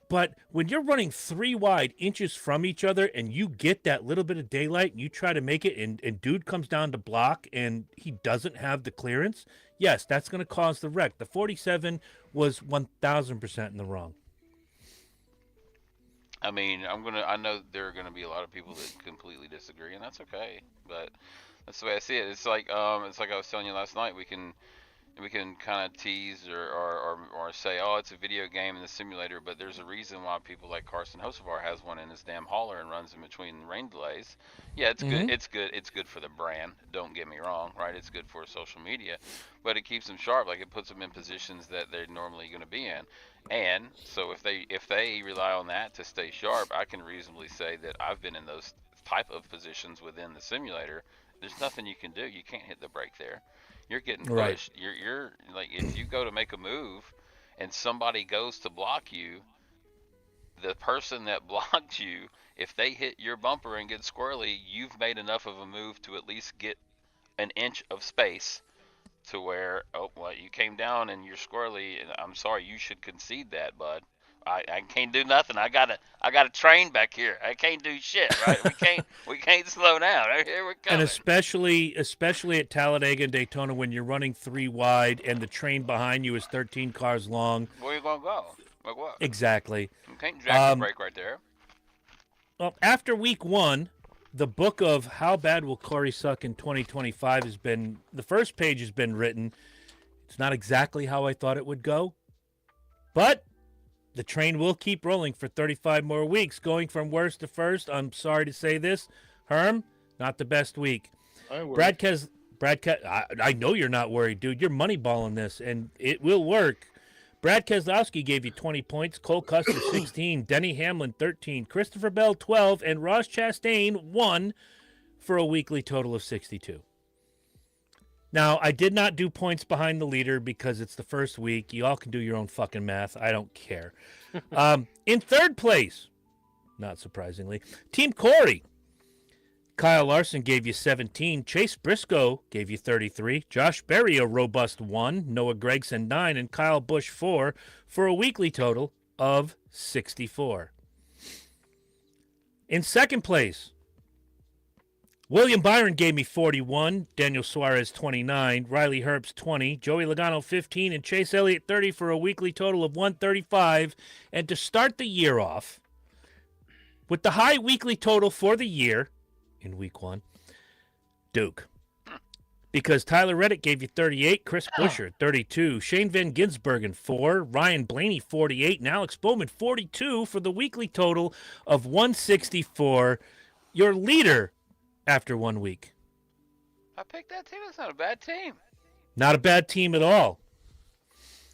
But when you're running 3 wide inches from each other and you get that little bit of daylight and you try to make it and dude comes down to block and he doesn't have the clearance, yes, that's going to cause the wreck. The 47 was 1,000% in the wrong. I mean, I know there are gonna be a lot of people that completely disagree, and that's okay. But that's the way I see it. It's like I was telling you last night. We can kind of tease or say, oh, it's a video game in the simulator, but there's a reason why people like Carson Hocevar has one in his damn hauler and runs in between rain delays. Yeah, it's good. Mm-hmm. It's good for the brand. Don't get me wrong, right? It's good for social media, but it keeps them sharp. Like it puts them in positions that they're normally going to be in. And so if they rely on that to stay sharp, I can reasonably say that I've been in those type of positions within the simulator. There's nothing you can do. You can't hit the brake there. You're getting Right. pushed. You're like if you go to make a move and somebody goes to block you, the person that blocked you, if they hit your bumper and get squirrely, you've made enough of a move to at least get an inch of space to where, oh, well, you came down and you're squirrely, and I'm sorry, you should concede that, bud. I can't do nothing. I got a train back here. I can't do shit, right? We can't slow down. Here we're And coming. especially at Talladega and Daytona when you're running 3 wide and the train behind you is 13 cars long. Where you gonna go? Like what? Exactly. You can't jack the Um, brake right there. Well, after week 1, the book of how bad will Corey suck in 2025 has been, the first page has been written. It's not exactly how I thought it would go, but the train will keep rolling for 35 more weeks, going from worst to first. I'm sorry to say this, Herm, not the best week. I worry. Brad I know you're not worried, dude. You're moneyballing this, and it will work. Brad Keselowski gave you 20 points, Cole Custer 16, Denny Hamlin 13, Christopher Bell 12, and Ross Chastain 1 for a weekly total of 62. Now, I did not do points behind the leader because it's the first week. You all can do your own fucking math. I don't care. In third place, not surprisingly, Team Corey. Kyle Larson gave you 17. Chase Briscoe gave you 33. Josh Berry, a robust 1. Noah Gragson, 9. And Kyle Busch, 4, for a weekly total of 64. In second place, William Byron gave me 41. Daniel Suarez, 29. Riley Herbst, 20. Joey Logano, 15. And Chase Elliott, 30, for a weekly total of 135. And to start the year off, with the high weekly total for the year, in week 1, Duke. Because Tyler Reddick gave you 38, Chris Buescher 32, Shane Van Gisbergen 4, Ryan Blaney 48, and Alex Bowman 42 for the weekly total of 164. Your leader after 1 week, I picked that team. That's not a bad team. Not a bad team at all. Oh,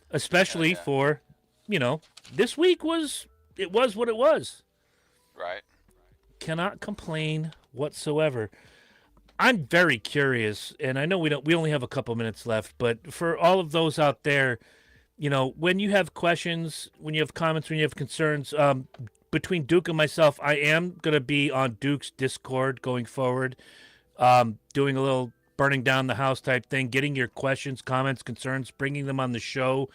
Especially yeah. for, this week it was what it was. Right. Cannot complain whatsoever. I'm very curious, and I know we only have a couple minutes left, but for all of those out there, when you have questions, when you have comments, when you have concerns, between Duke and myself, I am going to be on Duke's Discord going forward, doing a little burning down the house type thing, getting your questions, comments, concerns, bringing them on the show.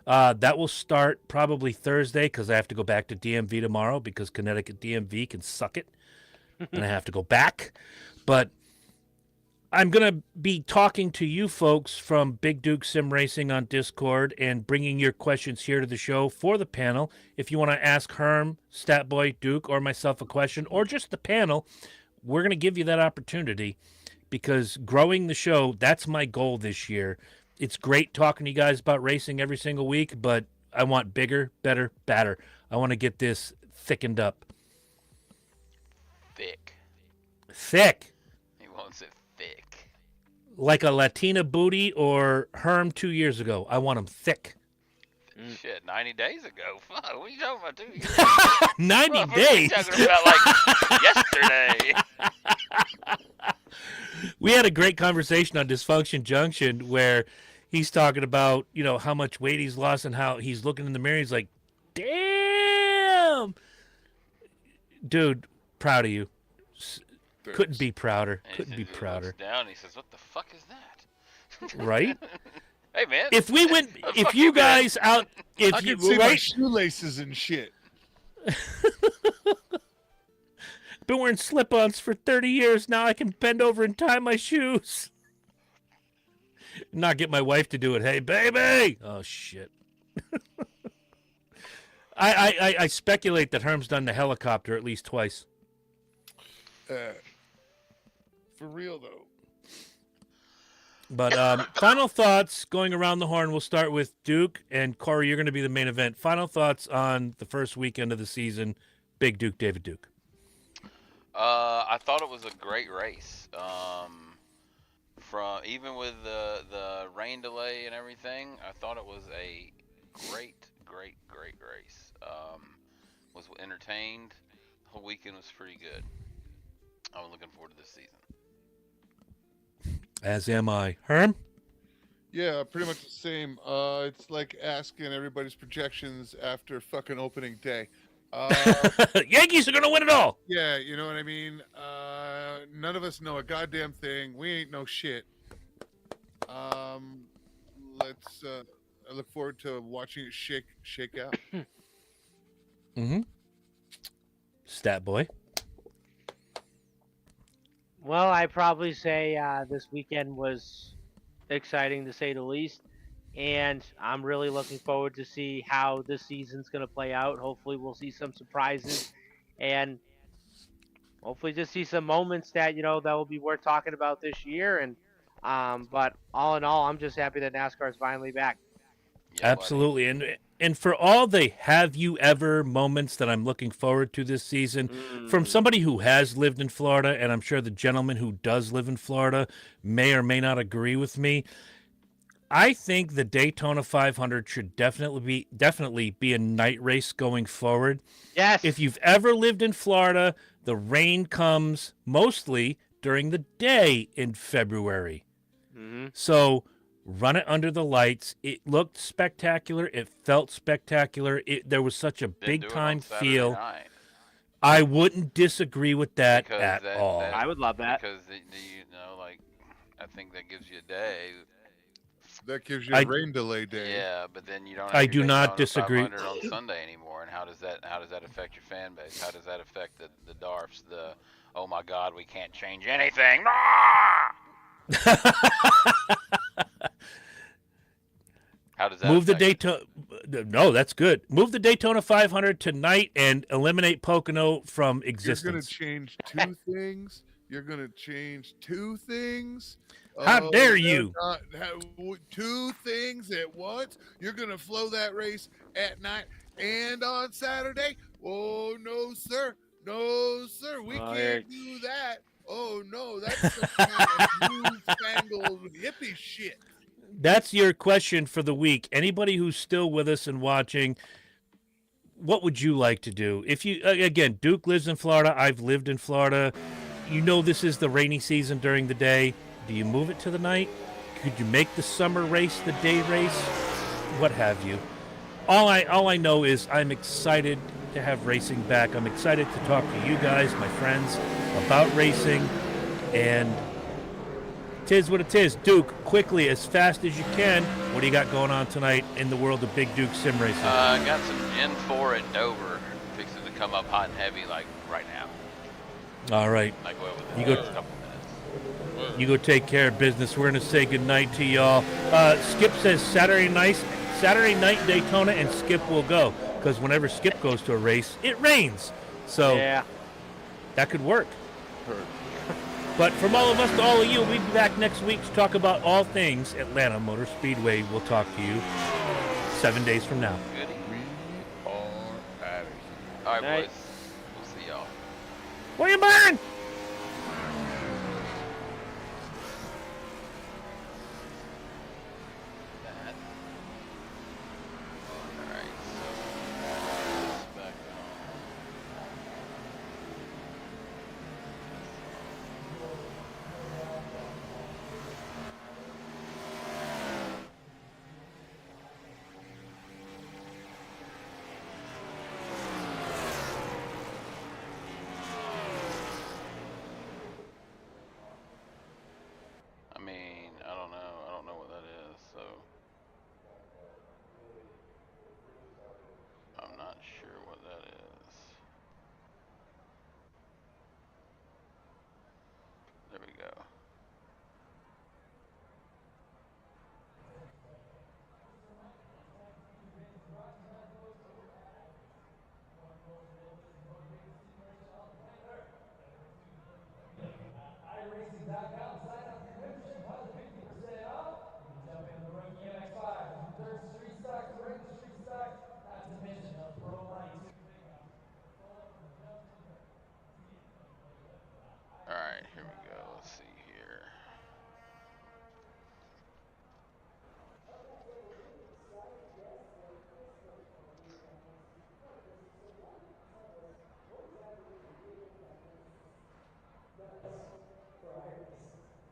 That will start probably Thursday because I have to go back to DMV tomorrow because Connecticut DMV can suck it, and I have to go back. But I'm going to be talking to you folks from Big Duke Sim Racing on Discord and bringing your questions here to the show for the panel. If you want to ask Herm, Statboy, Duke, or myself a question, or just the panel, we're going to give you that opportunity because growing the show, that's my goal this year. It's great talking to you guys about racing every single week, but I want bigger, better, badder. I want to get this thickened up. Thick. Thick. He wants it thick. Like a Latina booty or Herm 2 years ago. I want them thick. Shit, 90 days ago. Fuck, what are you talking about 2 years ago? 90 What days? are you talking about like yesterday? We had a great conversation on Dysfunction Junction where he's talking about, how much weight he's lost and how he's looking in the mirror. He's like, damn. Dude, proud of you. Couldn't be prouder. Couldn't be prouder. He looks down and he says, what the fuck is that? Right? Hey, man. If we went, Fuck if you, you man. guys out, if I you, can see my right? shoelaces and shit. Been wearing slip-ons for 30 years. Now I can bend over and tie my shoes. Not get my wife to do it. Hey, baby. Oh, shit. I speculate that Herm's done the helicopter at least twice. For real, though. But final thoughts going around the horn. We'll start with Duke and Corey. You're going to be the main event. Final thoughts on the first weekend of the season. Big Duke, David Duke. I thought it was a great race. From even with the rain delay and everything, I thought it was a great race. Was entertained. The whole weekend was pretty good. I'm looking forward to this season. As am I. Herm? Yeah, pretty much the same. It's like asking everybody's projections after fucking opening day. Yankees are going to win it all. Yeah, you know what I mean? None of us know a goddamn thing. We ain't no shit. I look forward to watching it shake out. Mm-hmm. Stat boy. Well, I'd probably say this weekend was exciting to say the least, and I'm really looking forward to see how this season's going to play out. Hopefully we'll see some surprises and hopefully just see some moments that, that will be worth talking about this year. And but all in all, I'm just happy that NASCAR is finally back. Yeah, Absolutely. And for all the have you ever moments that I'm looking forward to this season, from somebody who has lived in Florida, and I'm sure the gentleman who does live in Florida may or may not agree with me, I think the Daytona 500 should definitely be a night race going forward. Yes. If you've ever lived in Florida, the rain comes mostly during the day in February. Mm-hmm. So run it under the lights. It looked spectacular. It felt spectacular. There was such a big time feel. Night. I wouldn't disagree with that Because at all. I would love that. Because I think that gives you a day. That gives you a rain delay day. Yeah, but then you don't. I Have do your not Daytona disagree. 500 on Sunday anymore, and how does that affect your fan base? How does that affect the DARFs? Oh my God, we can't change anything. How does that Move the affect Daytona. No, that's good. Move the Daytona 500 tonight and eliminate Pocono from existence. You're going to change two things? You're going to change two things? How dare you? Two things at once? You're going to flow that race at night and on Saturday? Oh, no, sir. No, sir. We can't do that. Oh no, that's some kind of newfangled hippie shit. That's your question for the week. Anybody who's still with us and watching, what would you like to do? If you again, Duke lives in Florida. I've lived in Florida. You know this is the rainy season during the day. Do you move it to the night? Could you make the summer race the day race? What have you? All I know is I'm excited to have racing back. I'm excited to talk to you guys, my friends, about racing, and tis what it is. Duke, quickly, as fast as you can, what do you got going on tonight in the world of Big Duke sim racing? I got some N4 at Dover, fixing to come up hot and heavy like right now. All right. Like well, You within go- the next couple minutes. You go take care of business. We're going to say goodnight to y'all. Skip says Saturday night Daytona, and Skip will go. Because whenever Skip goes to a race, it rains. So Yeah. that could work. But from all of us to all of you, we'll be back next week to talk about all things Atlanta Motor Speedway. We'll talk to you 7 days from now. Goody. We are out of here. All right, Night. boys. We'll see y'all. What you burn? That. All right. So it's back on. I mean, I don't know. I don't know what that is, so I'm not sure what that is. There we go. All right, here we go. Let's see here.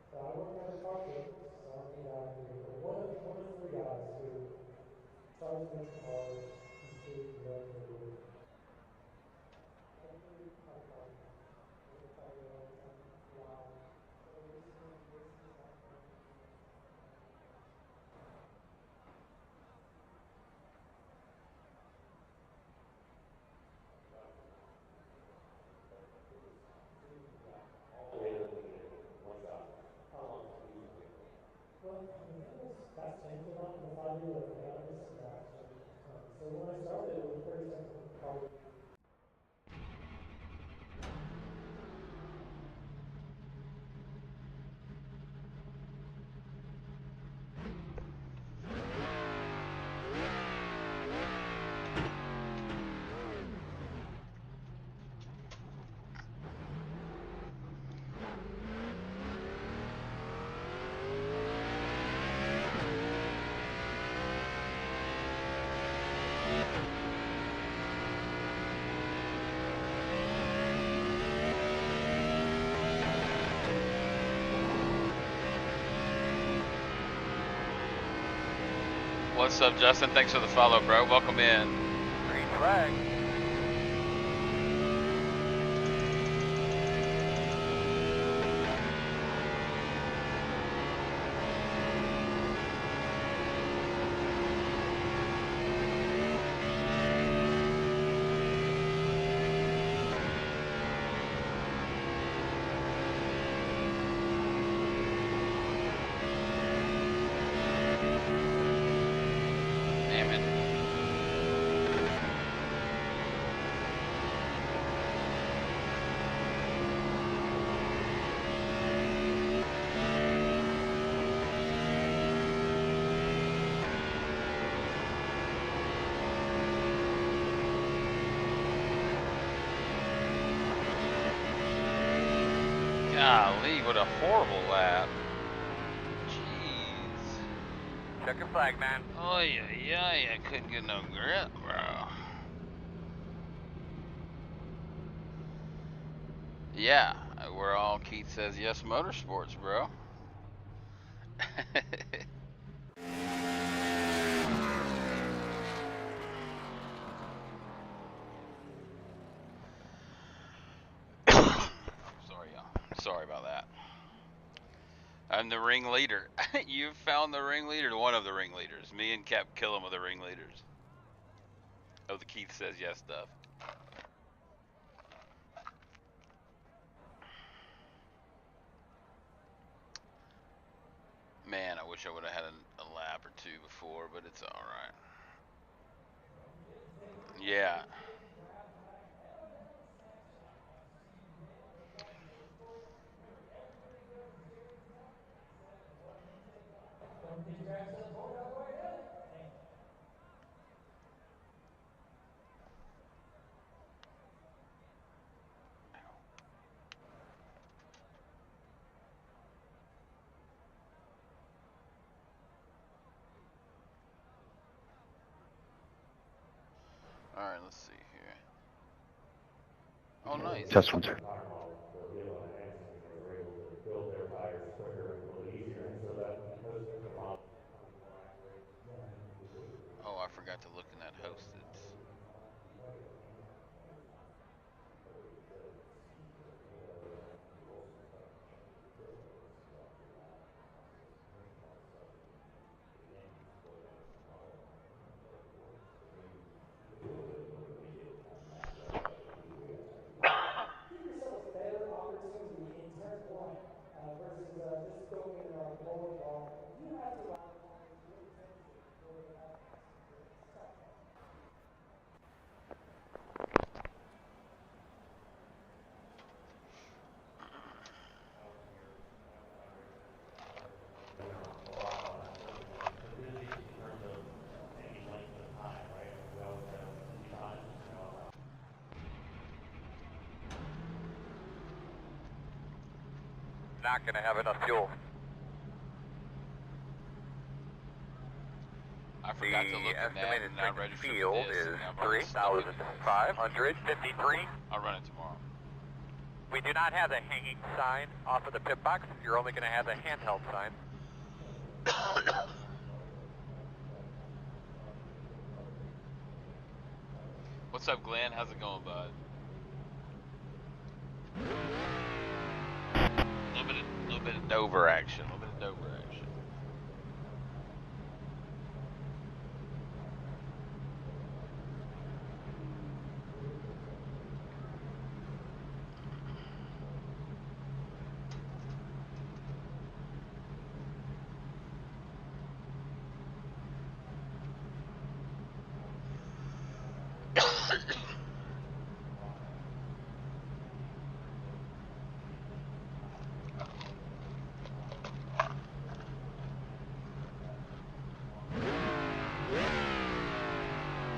So I work on the car team, so I'm the guy who, or one of three guys who tries to make the cars compete and go for the hopefully have a car team. We're gonna try to get everything live. So racing is not fun. All the way to the beginning, one shot. How long does it usually take? Well, the thing is, that's changed a lot in the 5 years that I've been out racing. That's changed a ton. So when I started, it was pretty simple. Car What's up, Justin? Thanks for the follow, bro. Welcome in. Green flag. Damn it. God Golly, what a horrible lap. Jeez. Check your flag, man. Oh yeah, I couldn't get no grip, bro. Yeah, we're all Keith says yes motorsports, bro. Sorry, y'all. Sorry about that. I'm the ringleader. You found the ringleader, one of the ringleaders. Me and Cap Killam are the ringleaders of the Keith says yes stuff. Man, I wish I would have had a lap or two before, but it's all right. Yeah. Don't think you're actually bored. I'll go ahead. Thank you. All right, let's see here. Oh, nice. Just one second. Oh, I forgot to look in that hosted. Give yourself a better opportunity in turn one versus just going low and long. You have to allow the tires to really penetrate before they have a chance to really suck up. Not going to have enough fuel. I forgot to look in that Estimated and not drinking register field for this. is and I'm on the stomach. 3,553. I'll run it tomorrow. We do not have the hanging sign off of the pit box. You're only going to have the handheld sign. What's up, Glenn? How's it going, bud? A little bit of Dover action. A little bit of Dover action.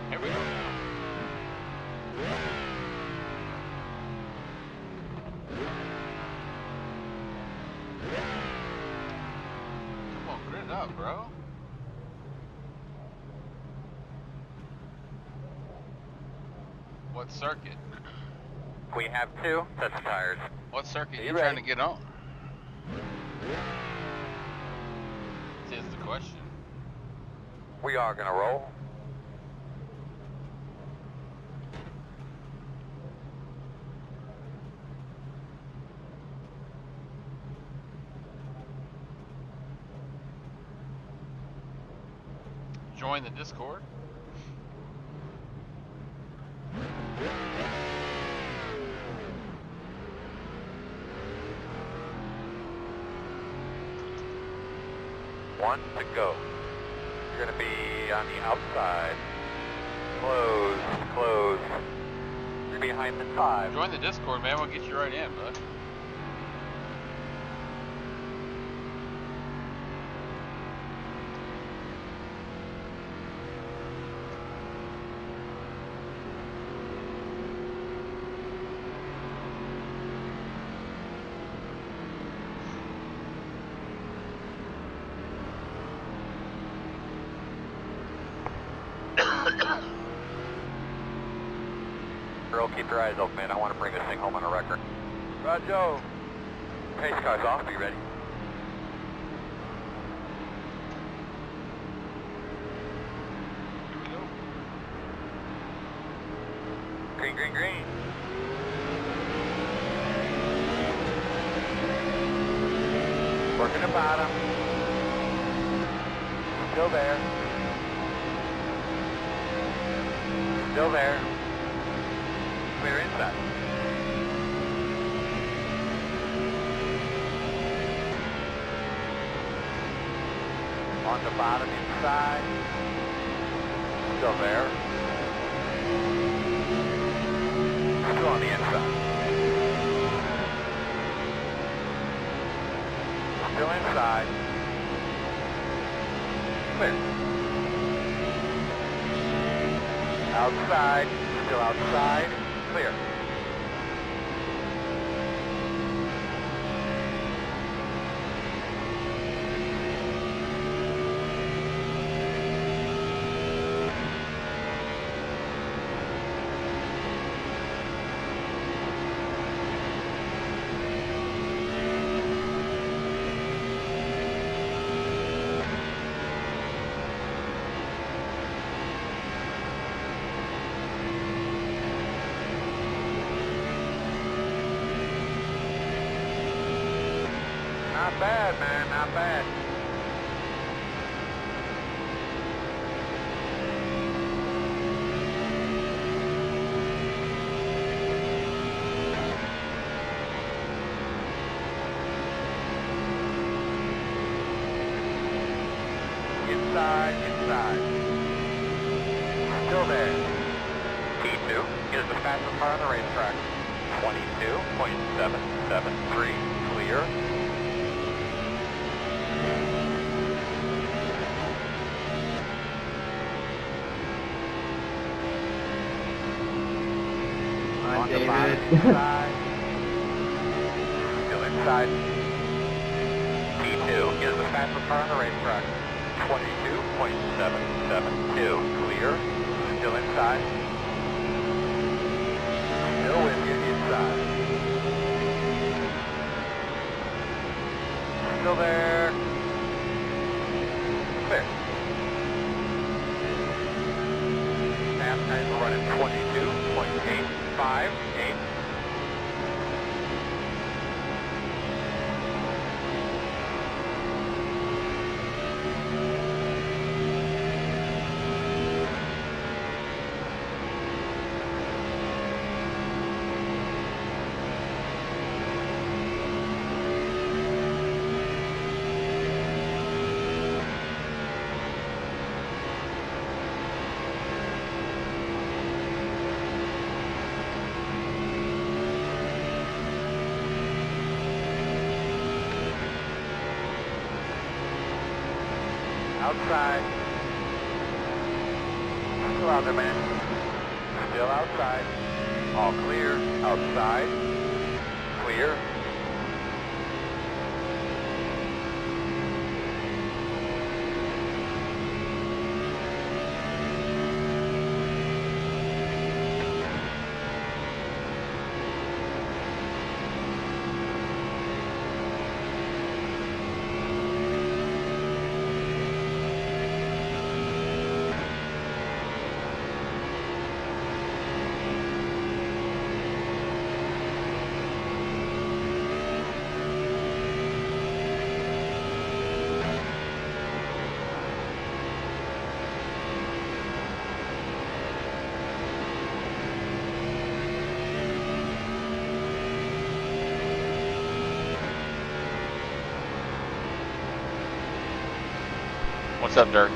Here we go now. Come on, grit it up, bro. What circuit? We have 2 sets of tires. What circuit Are you you trying ready? to get on? Is the question. We are going to roll. Join the Discord. One to go. You're going to be on the outside. Close, close. You're behind the 5. Join the Discord, man. We'll get you right in, bud. Girl, keep your eyes open, man. I want to bring this thing home on a record. Roger. Pace car's off. Be ready. Green, green, green. Working the bottom. Still there. Still there. Clear inside. On the bottom inside. Still there. Still on the inside. Still inside. Clear. Outside. Still outside. Clear. Not bad, man, not bad. Inside, inside. Still there. T2 is the fastest car on the racetrack. 22.773. Clear. On the bottom inside. Still inside. T2 is the fastest car on the racetrack. 22.772. Clear. Still inside. Still with you inside. Still there. Clear. Fast times we're running 22.858. Outside. Still out there, man. Still outside. All clear. Outside. Clear. What's up, Dirk?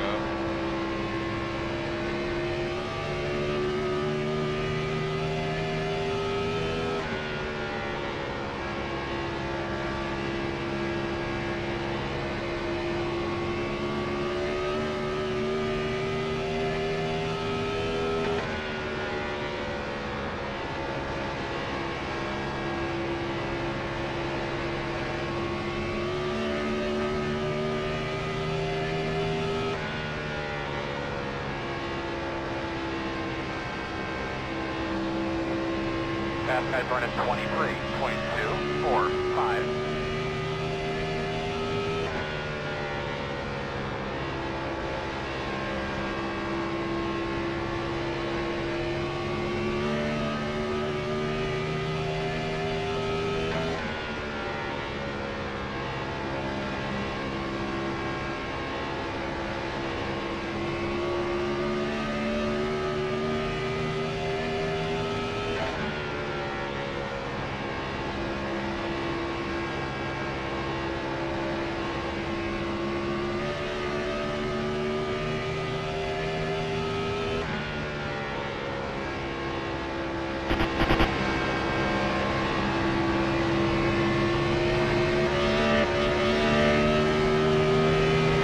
pass guys running 23.245.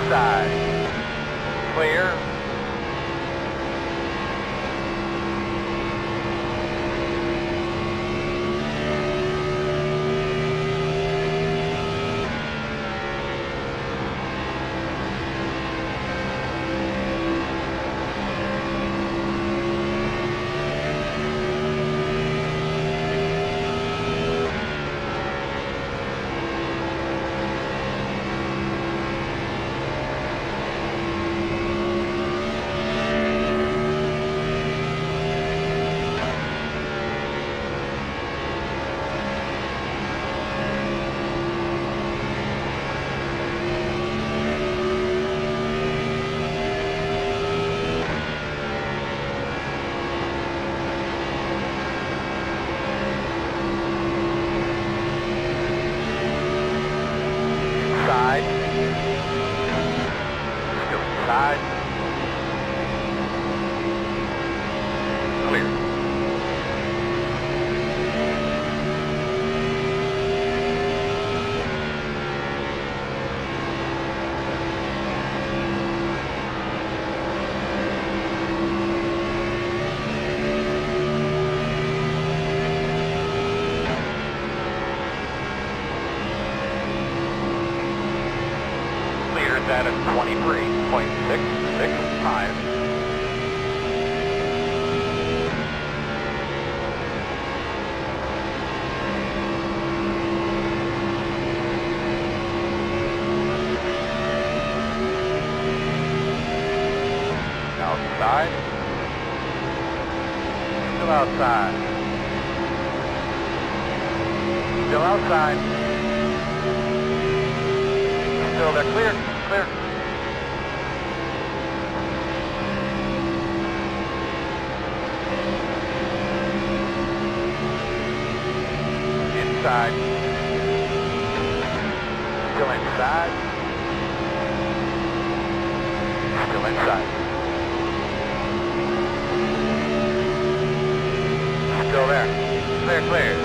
Side. Clear. Side. Still inside. Clear. Clear that at 23.665. Outside. Still outside. Still outside. Still there. Clear. Clear. Inside. Still inside. Still inside. Still there. Clear, clear.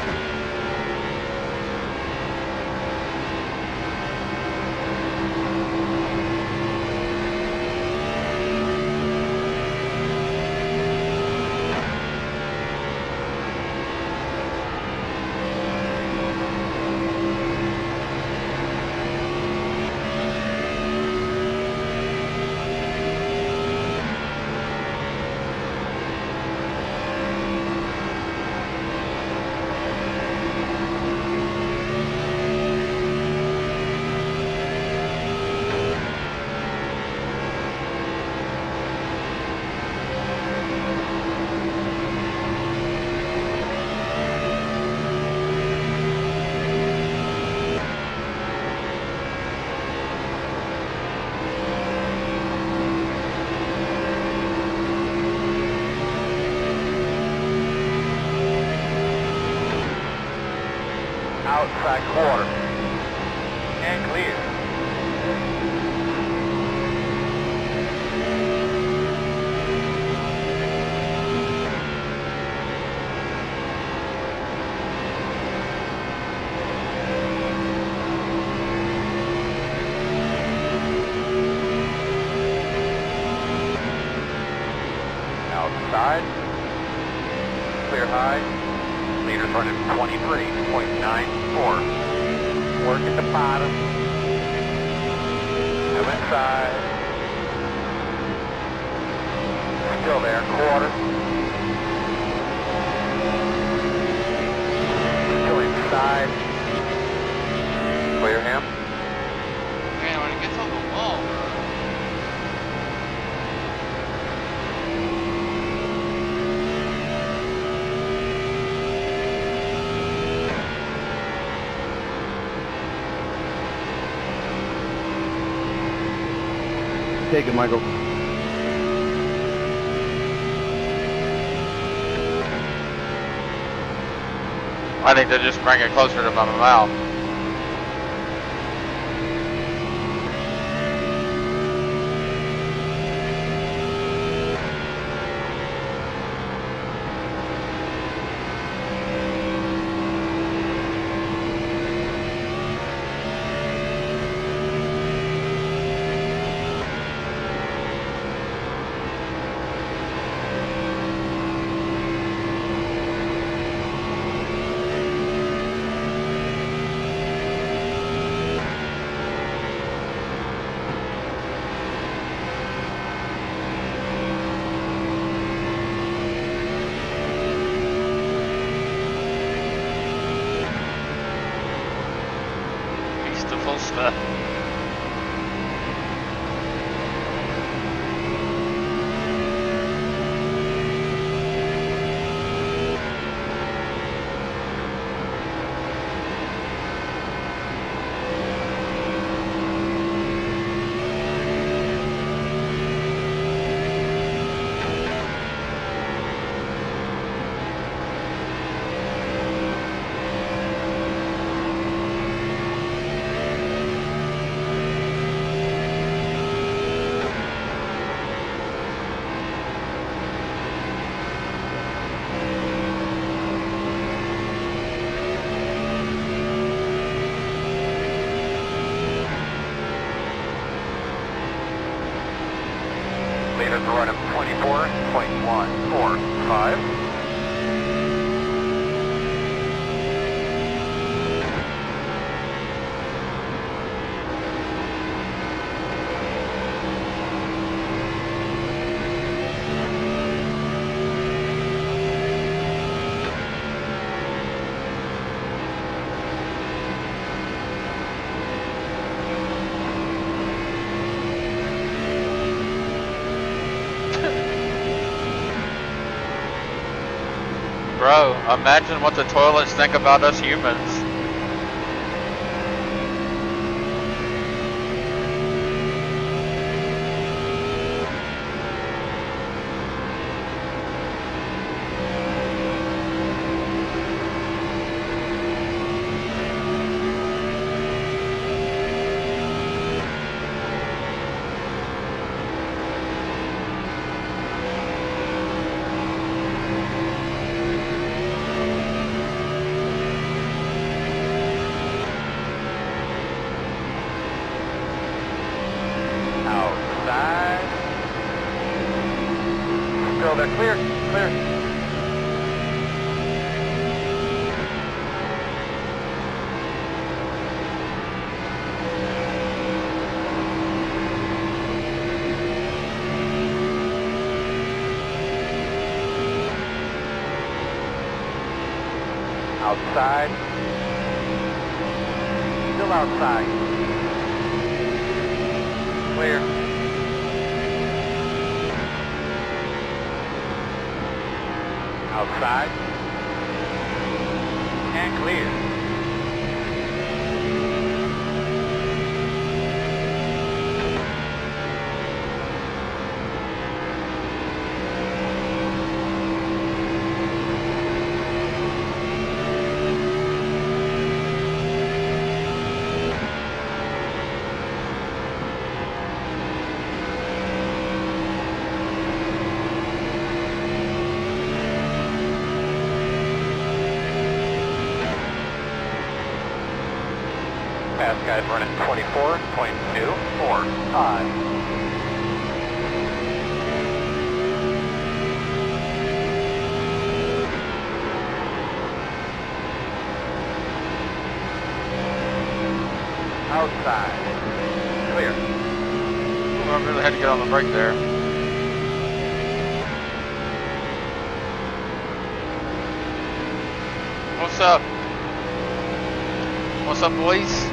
Outside quarter. And clear. Outside. Clear high. Meters running 23.94. Work at the bottom. Still inside. Still there, quarter. outside. Clear him. Man, when it gets on the wall. Take it, Michael. I think they just bring it closer to my mouth. Beautiful stuff. Leaders are running 24.145. Bro, imagine what the toilets think about us humans. Outside. Still there. Clear. Clear. Outside. Still outside. Clear. Outside. And clear. Fast guys running 24.245. Outside. Clear. Ooh, I really had to get on the brake there. What's up? What's up, boys?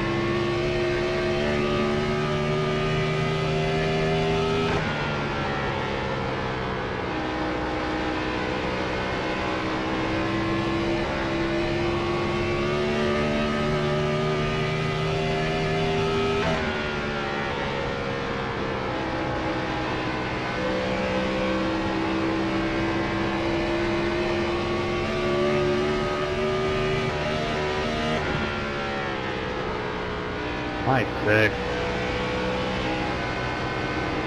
Nice six.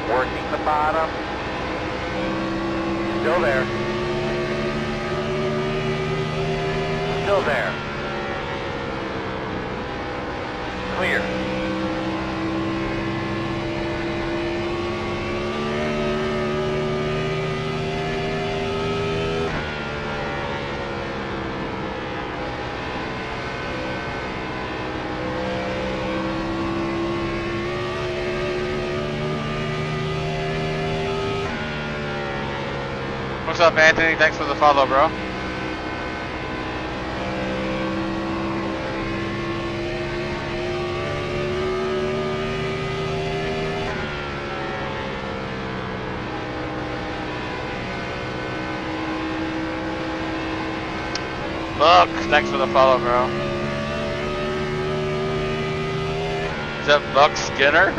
Working the bottom. Still there. Still there. Clear. What's up, Anthony? Thanks for the follow, bro. Buck, thanks for the follow, bro. Is that Buck Skinner?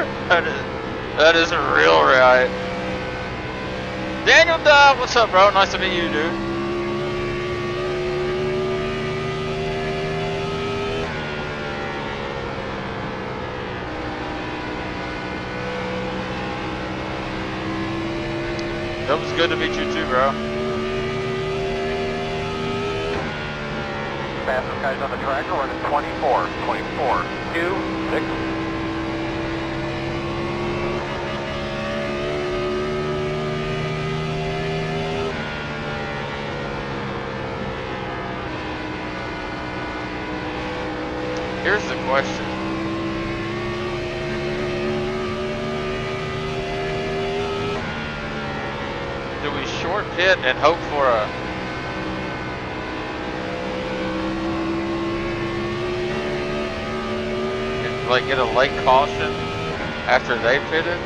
that is real right. Daniel Dog, what's up, bro? Nice to meet you, dude. That was good to meet you too, bro. Fastest guys on the track are running 24, 24, 2, 6. Here's the question. Do we short pit and hope for a like get a late caution after they pitted?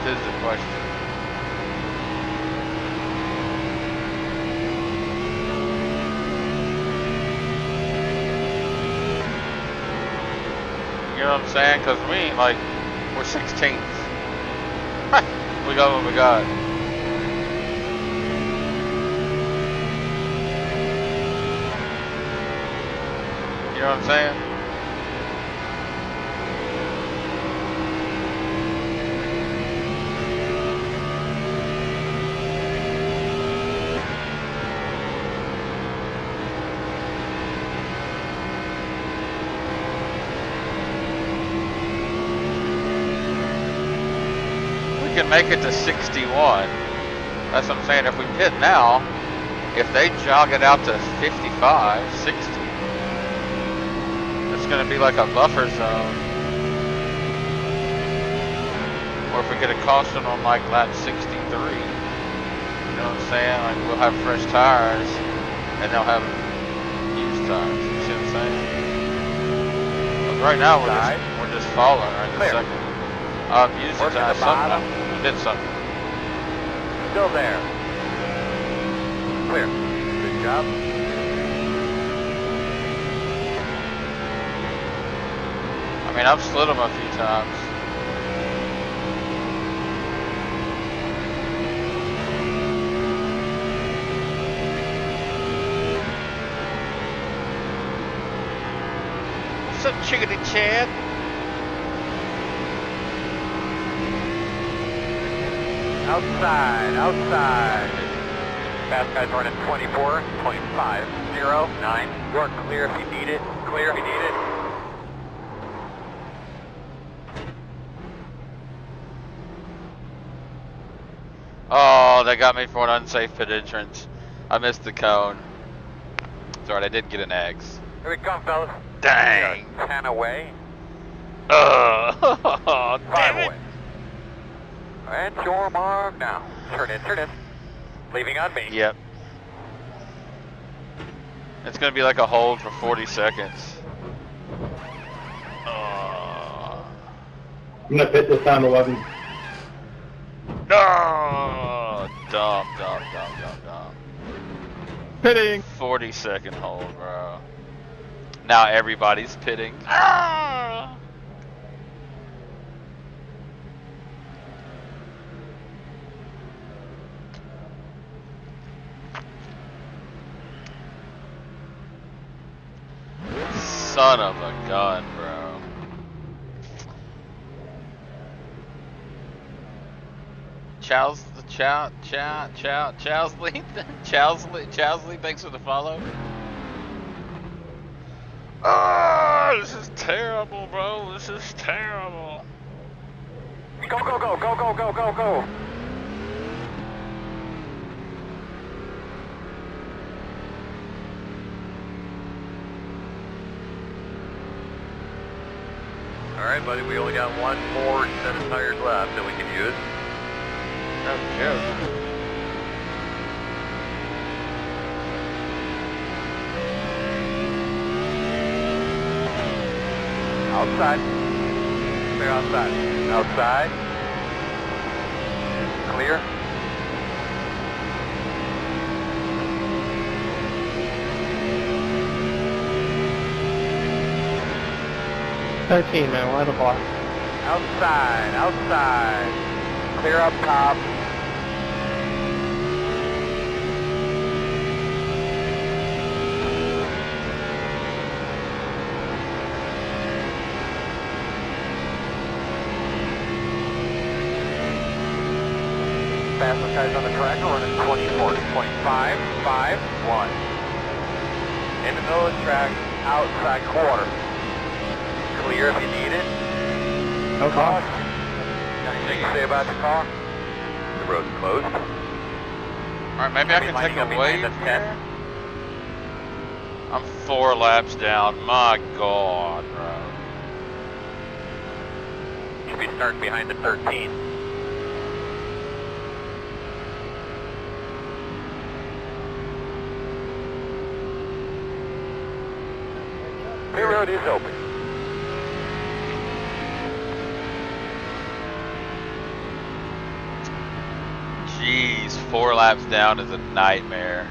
This is the question. You know what I'm saying? Because we ain't like, we're 16th. We got what we got. You know what I'm saying? Can make it to 61. That's what I'm saying. If we pit now, if they jog it out to 55, 60, it's going to be like a buffer zone. Or if we get a caution on like lap 63, you know what I'm saying? Like we'll have fresh tires and they'll have used tires. You see what I'm saying? But right now we're just following right this second. Music tires, something. Did something. Still there. Clear. Good job. I mean, I've slid them a few times. What's up, Chickadee Chad? Outside, outside. Fast guys running 24, 25, 0, 9. You're clear if you need it. Clear if you need it. Oh, they got me for an unsafe pit entrance. I missed the cone. It's alright, I did get an X. Here we come, fellas. Dang. 10 away. Damn 5 it. away. And your mark now. Turn in, turn in. Leaving on me. Yep. It's gonna be like a hold for 40 seconds. I'm gonna pit this time 11. No! Dumb. Pitting. 40-second hold, bro. Now everybody's pitting. Ah! Son of a gun, bro. Chowsley, thanks for the follow. Oh, this is terrible, bro. This is terrible. Go. Alright, buddy, we only got one more set of tires left that we can use. Oh, Outside. Clear outside. Outside. Clear. Man, why the block? Outside. Clear up top. Fastest guys on the track are running 20, 40, 25, 5, 1. In the middle of the track, outside quarter. Clear if you need it. No car. Anything to say about the car? The road's closed. Alright, maybe I can take Lining up a behind wave us, here. I'm 4 laps down. My God, bro. Should be starting behind the 13. The road is open. Jeez, 4 laps down is a nightmare.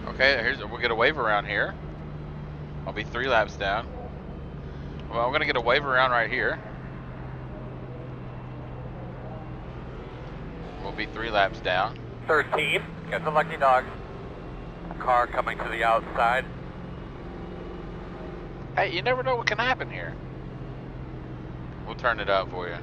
Okay, we'll get a wave around here. I'll be 3 laps down. Well, I'm gonna get a wave around right here. We'll be 3 laps down. 13, got the lucky dog. Car coming to the outside. Hey, you never know what can happen here. We'll turn it up for you.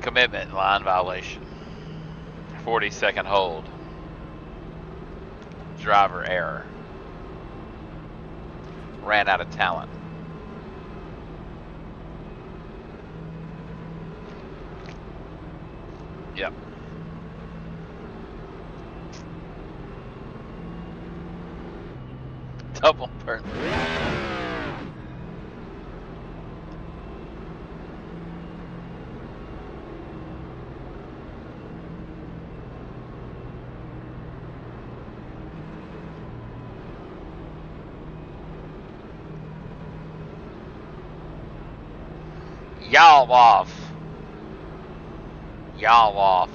Commitment line violation. 40-second hold. Driver error. Ran out of talent. Yep. Double birth. Y'all off. Y'all off.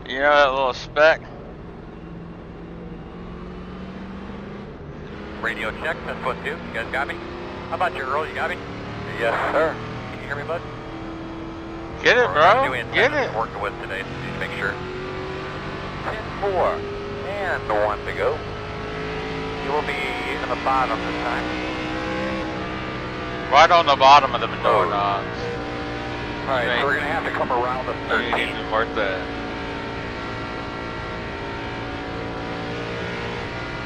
You know that little speck? Radio check, 10-2. You guys got me? How about you, Earl? You got me? Yes, sir. Can you hear me, bud? Get it, bro. Get it. Working with today, just to make sure. 10-4. And 1 to go. You will be in the bottom this time. Right on the bottom of the door knobs. Alright, so we're going to have to come around the 13. Ain't worth that.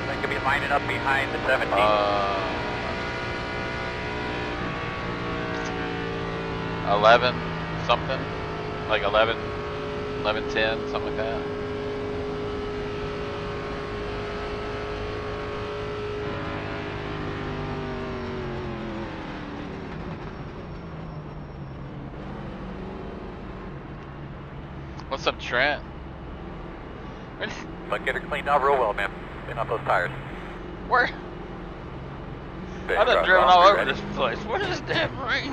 They could be lining up behind the 17. 11 something, like 11, 11:10, something like that. What's up, Trent? But get her cleaned out real well, man. Clean out those tires. Where? Big I done truck driven off, all you over ready? this place. What is that rain?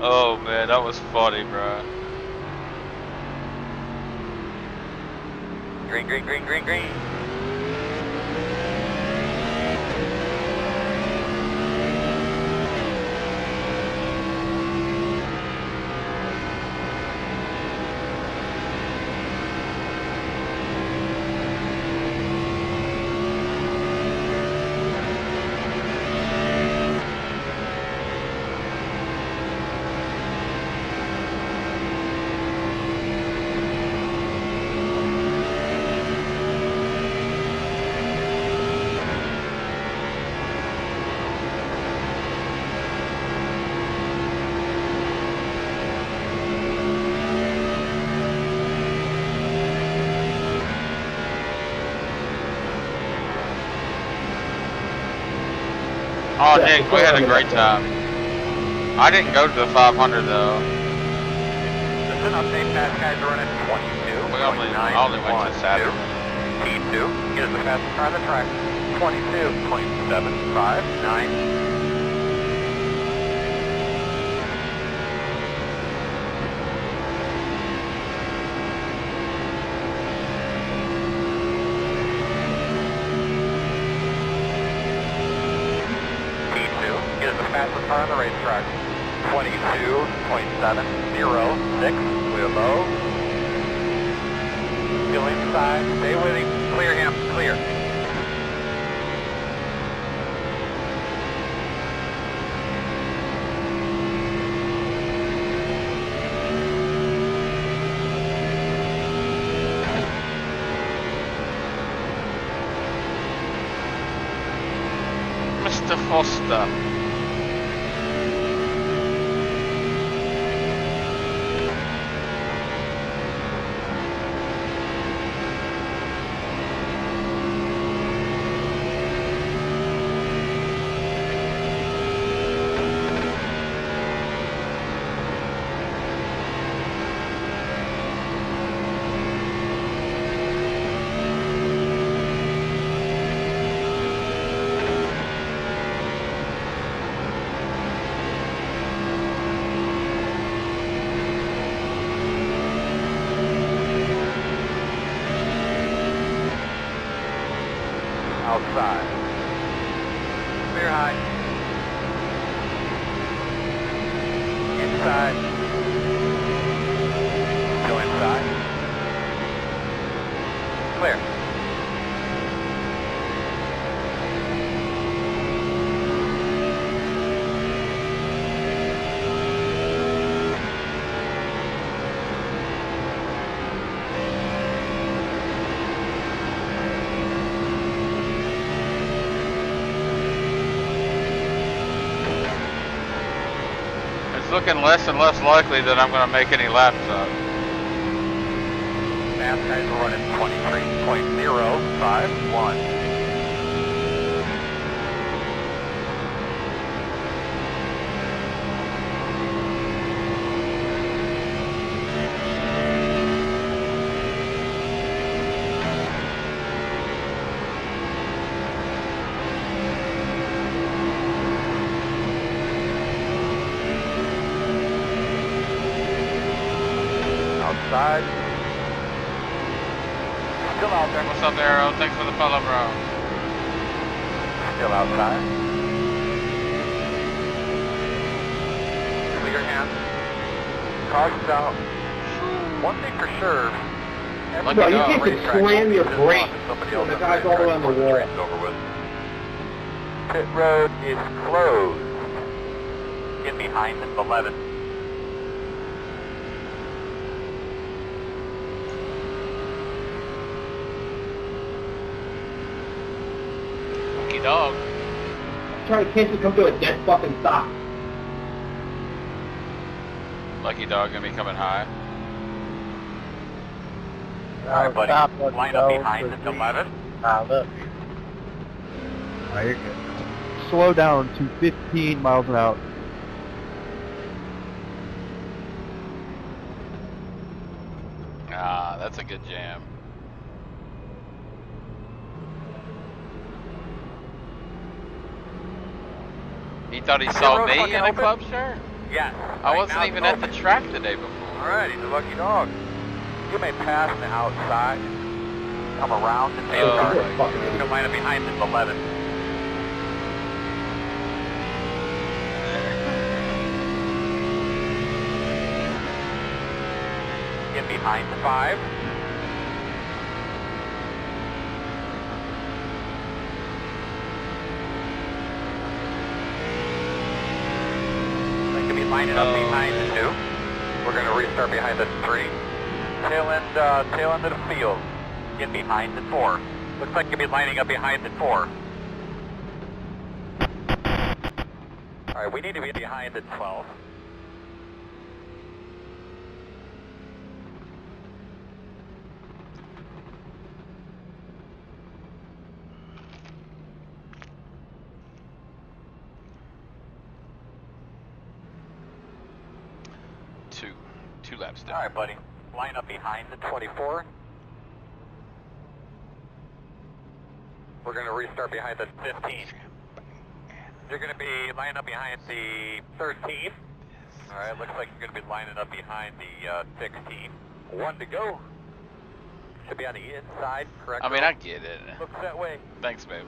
Oh man, that was funny, bro. Green, green, green, green, green. Oh, Nick, we had a great time. I didn't go to the 500 though. Just an update, fast guys are running 22. We only went to Saturday. T2, get us the fastest car on the track. 22.759. Fastest car on the racetrack. 22.706. We're low. Still inside. Stay with him. Clear him. Clear. Mr. Foster. Outside. Clear high. Inside. Still inside. Clear. It's looking less and less likely that I'm going to make any laps up. Fast guys are running 23.051. Outside. Still out there. What's up, Arrow? Thanks for the follow, bro. Still outside. Clear hand. Caution's out. One thing for sure. Look Bro, at you that. can't just slam your brakes Somebody when else the on guy's all racetrack around the before wall. race's over with. Pit road is closed. Get behind the 11. Monkey dog. Try to catch you come to a dead fucking stop. Lucky Dog gonna be coming high. Alright, buddy. Stop, Line up behind the 11. Look. Alright, you're good. Slow down to 15 miles an hour. Ah, that's a good jam. He thought he saw road's me fucking in a open? club shirt? Yes. I wasn't even at the track the day before. Alright, he's a lucky dog. You may pass the outside. Come around the tail Oh, car. my You God. can line up behind the 11. Get behind the 5. They can be lining up behind the 2. We're going to restart behind the 3. Tail end of the field. Get behind the 4. Looks like you'll be lining up behind the 4. Alright, we need to be behind the 12. Two laps down. Alright, buddy. Line up behind the 24. We're going to restart behind the 15. You're going to be lining up behind the 13. Alright, looks like you're going to be lining up behind the 16. 1 to go. Should be on the inside, correct? I mean, I get it. Looks that way. Thanks, babe.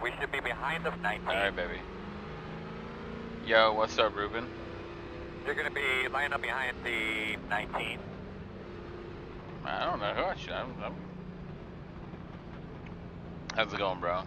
We should be behind the 19. Alright, baby. Yo, what's up, Ruben? You're going to be lining up behind the 19. I don't know who I should. How's it going, bro?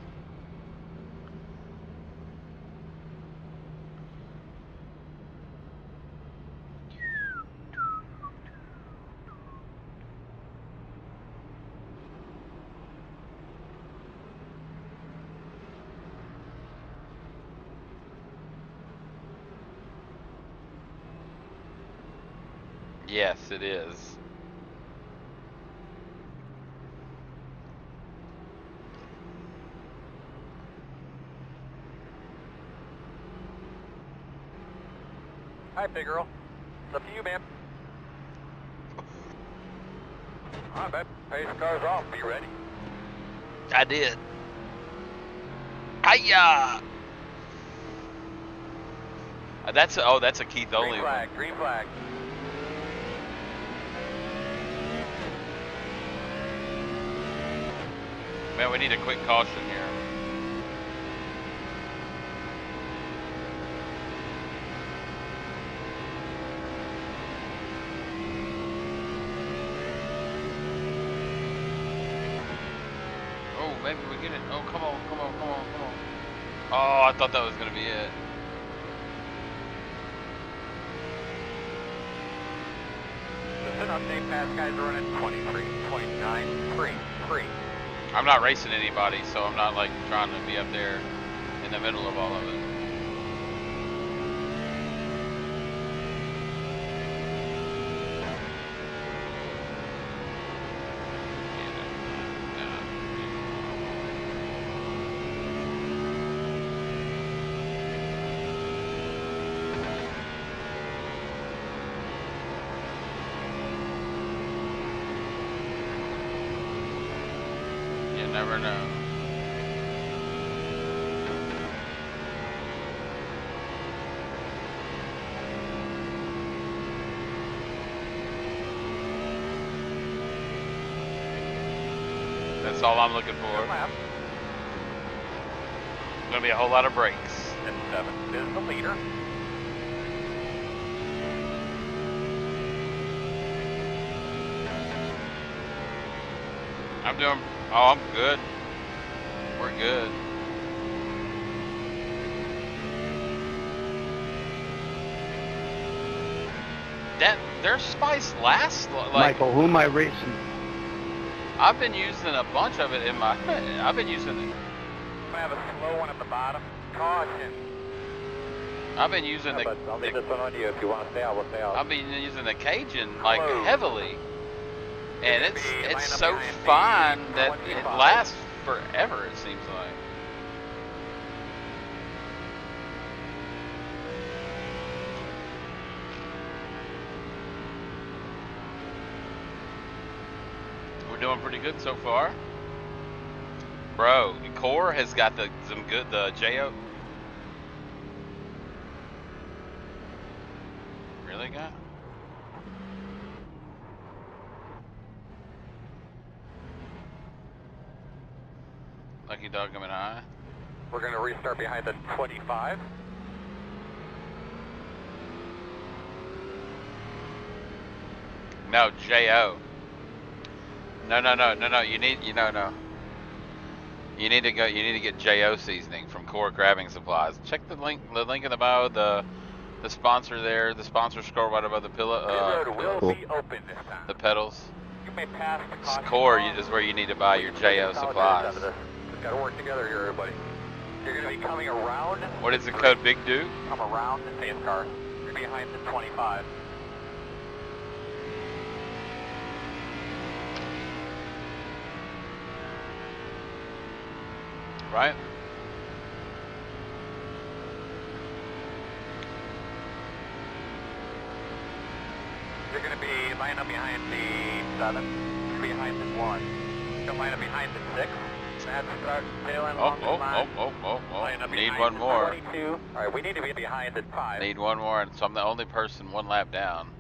Yes, it is. Hi, big girl. It's up to you, man. Alright, man. Pace car's off. Be ready. I did. Hiya! That's a Keith Green only flag. one. Green flag. Man, we need a quick caution here. Oh, maybe we get it. Oh, come on, come on, come on, come on. Oh, I thought that was gonna be it. Just an update, fast guys are running 23.933. I'm not racing anybody, so I'm not like trying to be up there in the middle of all of it. You never know. That's all I'm looking for. Good lap. Gonna be a whole lot of breaks. And 7 is the leader. I'm doing. Oh, I'm good. We're good. That their spice lasts like. Michael, who am I racing? I've been using a bunch of it in my. I've been using it. I have a slow one at the bottom. Caution. I've been using the. But I'll leave this one on you. If you want to stay out, we'll stay out. I've been using the Cajun like Hello. heavily, and It's gonna be it's line up so behind the fine that it 25. lasts forever. It seems like. We're doing pretty good so far, bro. Core has got some good Jo. Really got? Lucky dog coming high. We're going to restart behind the 25. No, Jo. No. You need no. You need to go. You need to get Jo seasoning from Core Grabbing Supplies. Check the link in the bio. The sponsor there. The sponsor scroll right above the pillow. The road will be open this time. The pedals. You may pass the caution Core line. is where you need to buy your Jo supplies. Just got to work together here, everybody. You're going to be coming around. What is the code, Big Duke? Come around the safe car. You're behind the 25. Right? You're going to be lining up behind the 7, behind the 1. You're going to line up behind the 6. That's start tail end along the line. Line up Need behind one the more. 22. All right, we need to be behind the 5. Need one more, and so I'm the only person one lap down.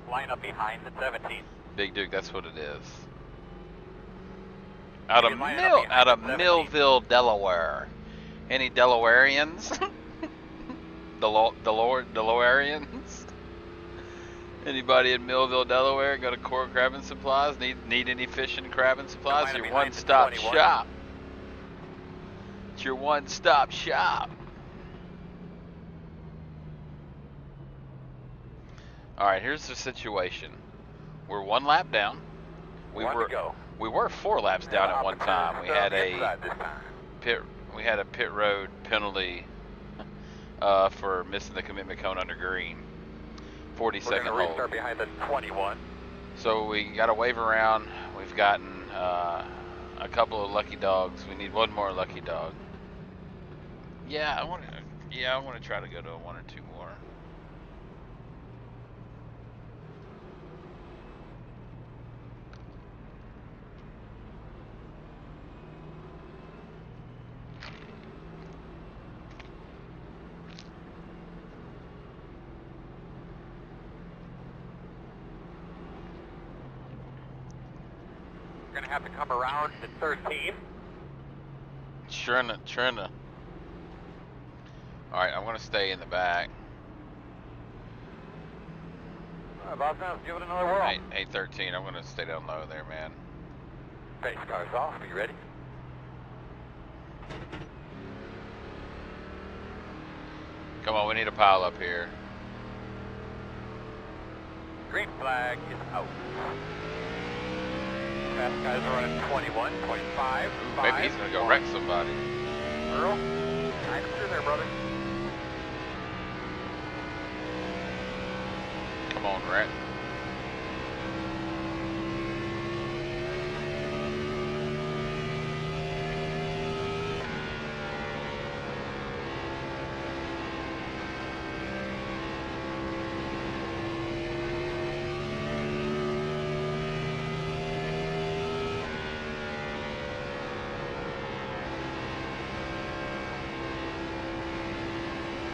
Line up behind the 17. Big Duke, that's what it is. Out of You line up behind the 17. Millville, Delaware. Any Delawareans? Delawareans? Anybody in Millville, Delaware? Go to Core Crabbing Supplies? Need any fishing crabbing supplies? Line up Your behind the one-stop 21. shop. It's your one-stop shop. All right, here's the situation. We're one lap down. We were 4 laps down at one time. We had a pit road penalty for missing the commitment cone under green. 40-second We're going to hold. restart behind the 21. So we got to wave around. We've gotten a couple of lucky dogs. We need one more lucky dog. Yeah, I want to try to go to 1 or 2 more. We're going to have to come around the 13. Trina. All right, I'm gonna stay in the back. All right, Bob, now give it another whirl. 813. I'm gonna stay down low there, man. Face car's off. Are you ready? Come on, we need a pile up here. Green flag is out. Fast guys are running 21, 25, Ooh, maybe he's gonna go wreck somebody. Earl, nice through there, brother. Come on, Rat.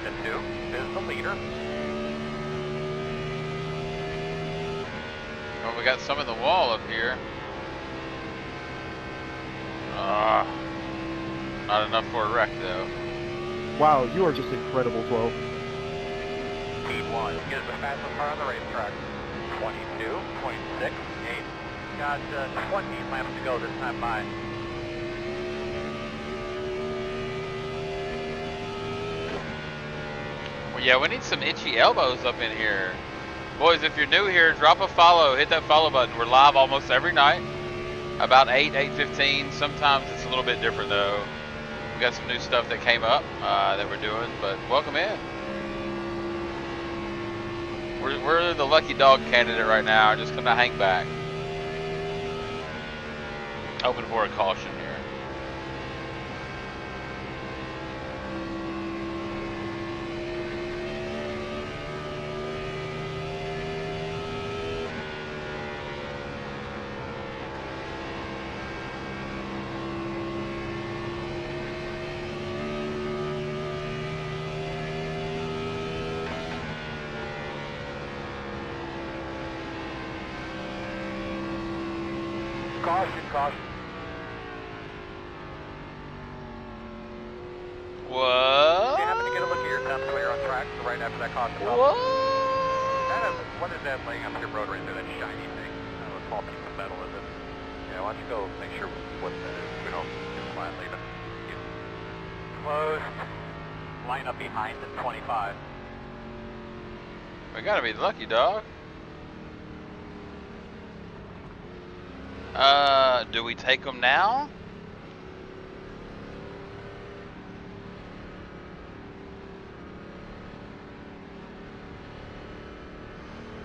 The 2 is the leader. Oh, we got some in the wall up here. Not enough for a wreck, though. Wow, you are just incredible, 12. P1 is the fastest car on the racetrack. 22, 26, 8. Got 20 laps to go this time by. Well, yeah, we need some itchy elbows up in here. Boys, if you're new here, drop a follow. Hit that follow button. We're live almost every night. About 8, 8:15. Sometimes it's a little bit different, though. We got some new stuff that came up that we're doing, but welcome in. We're the lucky dog candidate right now. Just gonna hang back. Open for a caution here. Caution, caution. What? Do you happen to get a look at your temps while you're on track right after that caution belt? What? What is that laying up your road right there, that shiny thing? I don't know, a small piece of metal, is it? Yeah, why don't you go make sure what that is. We don't do quietly, but get close. Line up behind the 25. We gotta be lucky, dog. Do we take them now?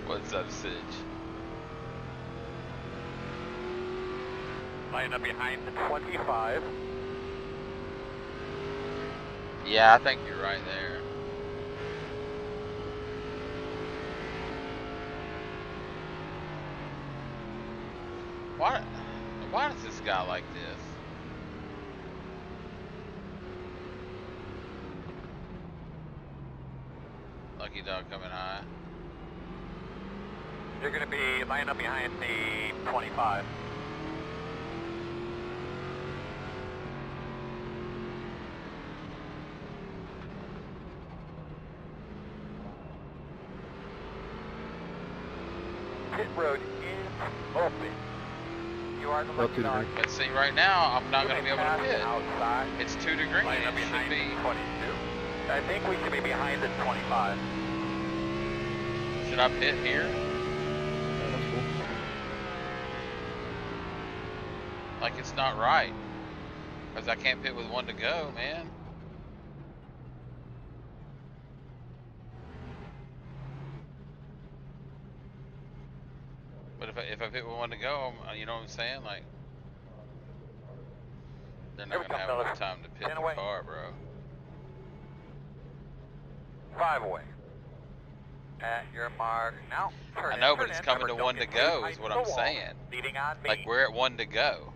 What's up, Sidge? Line up behind the 25. Yeah, I think you're right there. Why does this guy like this? Lucky dog coming high. You're going to be lined up behind the 25. Pit road is open. You are the lucky dog. Let's see, right now, I'm not going to be able to pit. Outside. It's 2 to green. Line up It should behind be. 22. I think we should be behind the 25. Should I pit here? Like it's not right. Because I can't pit with 1 to go, man. But if I pit with 1 to go, you know what I'm saying? Like, they're not going to have enough time to pit the car, bro. 5 away. At your mark now. I know, but it's coming to 1 to go is what I'm saying. Leading on me. Like, we're at 1 to go.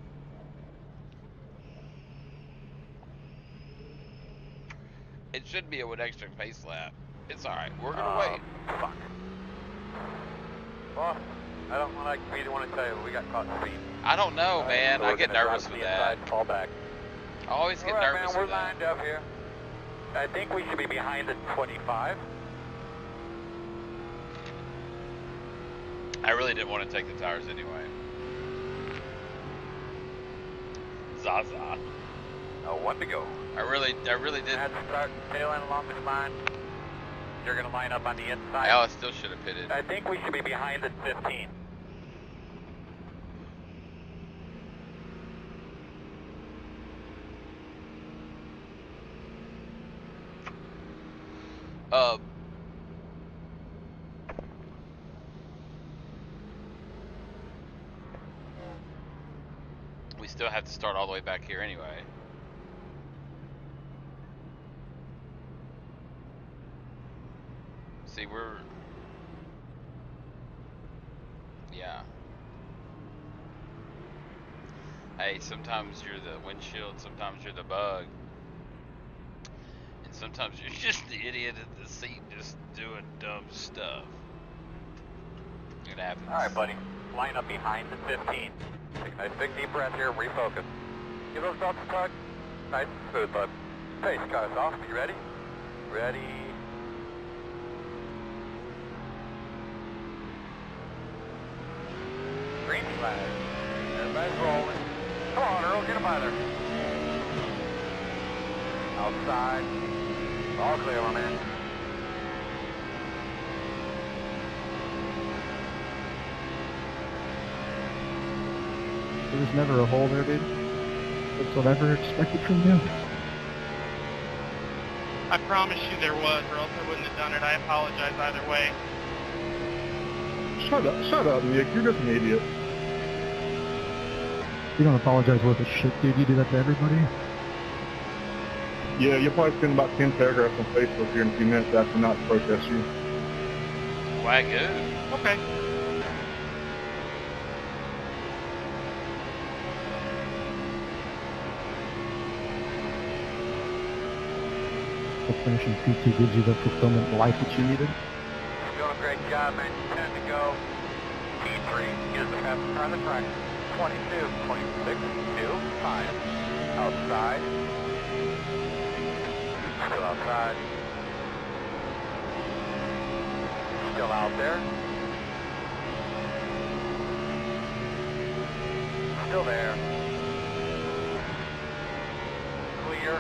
It should be a 1 extra pace lap. It's alright. We're going to wait. Fuck. Well, I don't want to be the one to tell you we got caught speed. I don't know, man. So I get nervous with that. Inside, fall back. I always get Alright, nervous man, with we're that. lined up here. I think we should be behind the 25. I really didn't want to take the tires anyway. Zaza. 1 to go. I really didn't. Had to start tailing along this line. You're going to line up on the inside. Hell, I still should have pitted. I think we should be behind the 15. We still have to start all the way back here anyway. See, yeah. Hey, sometimes you're the windshield, sometimes you're the bug. And sometimes you're just the idiot in the seat just doing dumb stuff. It happens. Alright, buddy. Line up behind the 15. Take a nice big deep breath here, refocus. Give those belts a tug. Nice and smooth, bud. Pace cars off. You ready? Ready. Green flag. Everybody's rolling. Come on, Earl, get him out of there. Outside. All clear, my man. There was never a hole there, dude. That's what I ever expected from you. I promise you there was, or else I wouldn't have done it. I apologize either way. Shut up, Nick. You're just an idiot. You don't apologize worth a shit, dude. You do that to everybody. Yeah, you'll probably spend about 10 paragraphs on Facebook here in a few minutes after not to protest you. Wagyu. Okay. The finishing P2 gives you the fulfillment in life that you needed. Doing a great job, man. 10 to go. P3 is the fastest car on the track. 22, 26, 2, 5. Outside. Still outside. Still out there. Still there. Clear.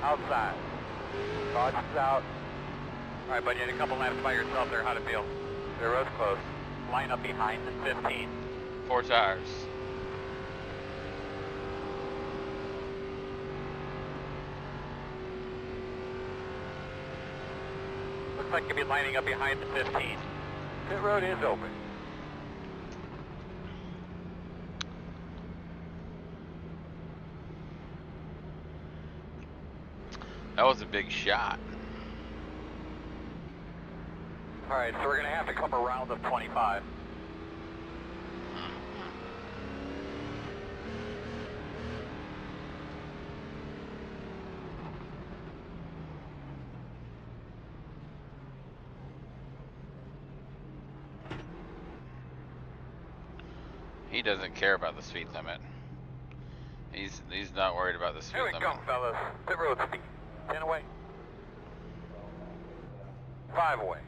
Outside. Caution's out. Alright, buddy, you had a couple laps by yourself there. How'd it feel? The road's close. Line up behind the 15. 4 tires. Looks like you'll be lining up behind the 15. Pit road is open. That was a big shot. Alright, so we're going to have to come around the 25. He doesn't care about the speed limit. He's not worried about the speed Here we limit. go, fellas. Pit road speed. 10 away. 5 away.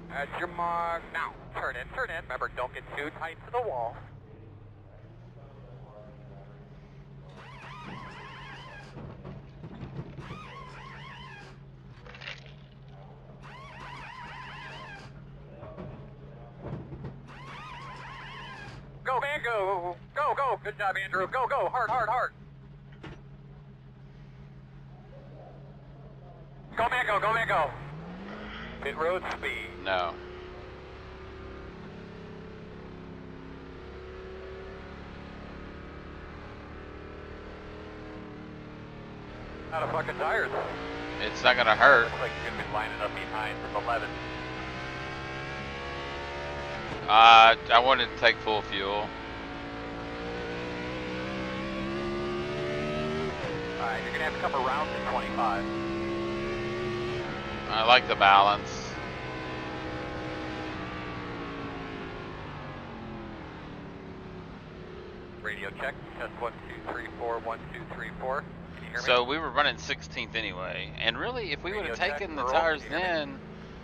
That's your mark. Now, turn in, turn in. Remember, don't get too tight to the wall. Go, man, go. Go, go. Good job, Andrew. Go, go. Hard, hard, hard. Go, man, go. Go, man, go. Pit road speed. No. Out of fucking tires. It's not gonna hurt. Looks like you're gonna be lining up behind the 11. I wanted to take full fuel. Alright, you're gonna have to come around the 25. I like the balance. Radio check. Test 1, 2, 3, 4. 1, 2, 3, 4. Can you hear me? So we were running 16th anyway, and really, if we would have Radio taken check, the Earl, tires can you hear me? then,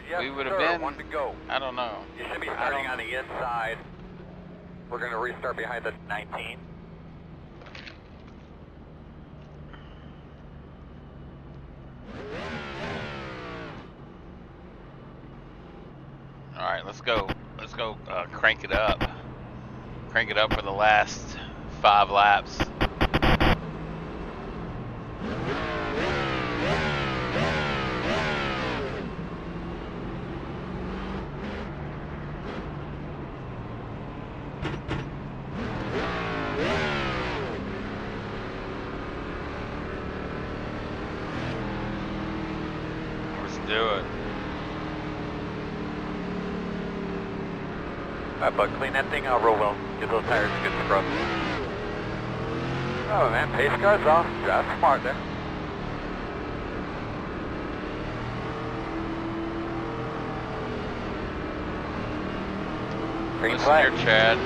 Yes, we would have sir. been. 1 to go. I don't know. You should be starting on the inside. We're gonna restart behind the 19. All right, let's go. Let's go. Crank it up. Crank it up for the last 5 laps. Let's do it. Alright, bud, clean that thing out real well. Get those tires a good scrub. Oh man, pace car's off. Drive smart there. Green Listen flag. here, Chad.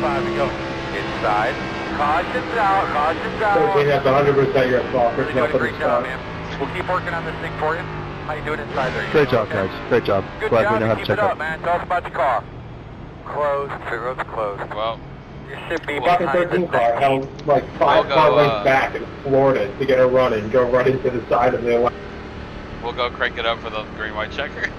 Five to go. Inside. Caution's out. Caution's out. Okay, that's 100% your fault. Really doing a great job, man. We'll keep working on this thing for you. How you doing inside there? You Great doing job, okay? guys. Great job. Good Glad job. we know how to Keep check it up, up. man. Tell us about your car. Closed. Pit road's closed. Well, You should be Well, Fucking behind 13 the car held like 5 We'll car go, lengths back and floored it to get her running. Go right into the side of the. We'll go crank it up for the green-white checker.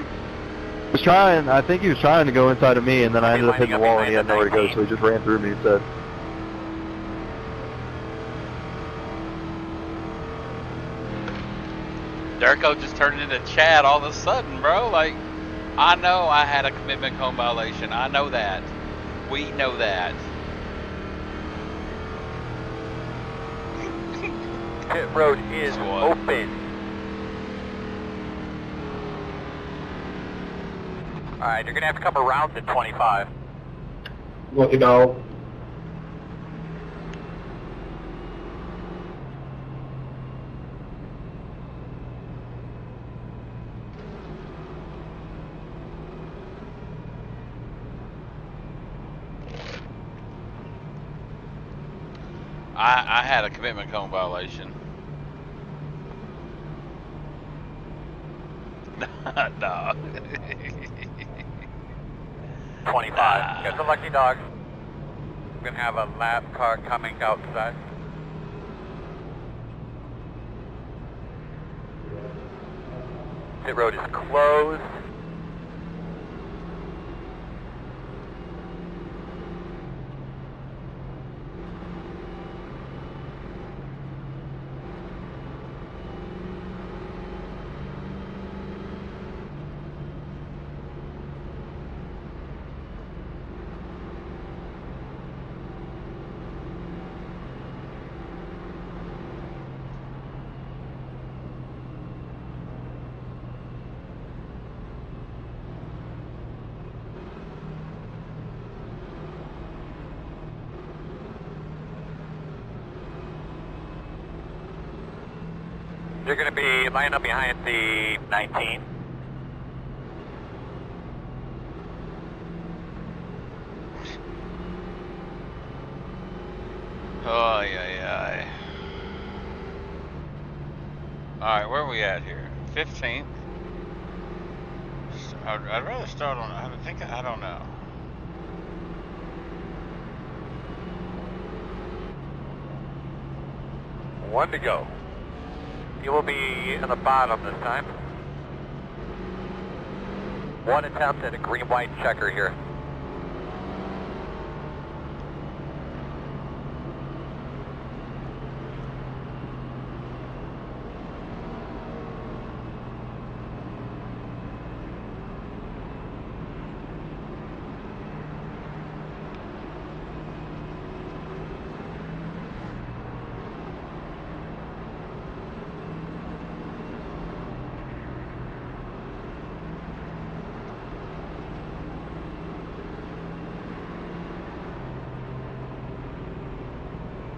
Was trying. I think he was trying to go inside of me, and then I ended up hitting the wall, and he had nowhere to go, so he just ran through me instead. Durko just turned into Chad all of a sudden, bro. Like, I know I had a commitment cone violation. I know that. We know that. pit road is open. Alright, you're gonna have to come around to 25. Look at go. I had a commitment cone violation. No. 25. Got the lucky dog. We're gonna have a lap car coming outside. Pit road is closed. You're going to be lined up behind the 19. Oh, yeah. Alright, where are we at here? 15th? I'd rather start on, I don't know. One to go. You will be in the bottom this time. One attempt at a green-white checker here.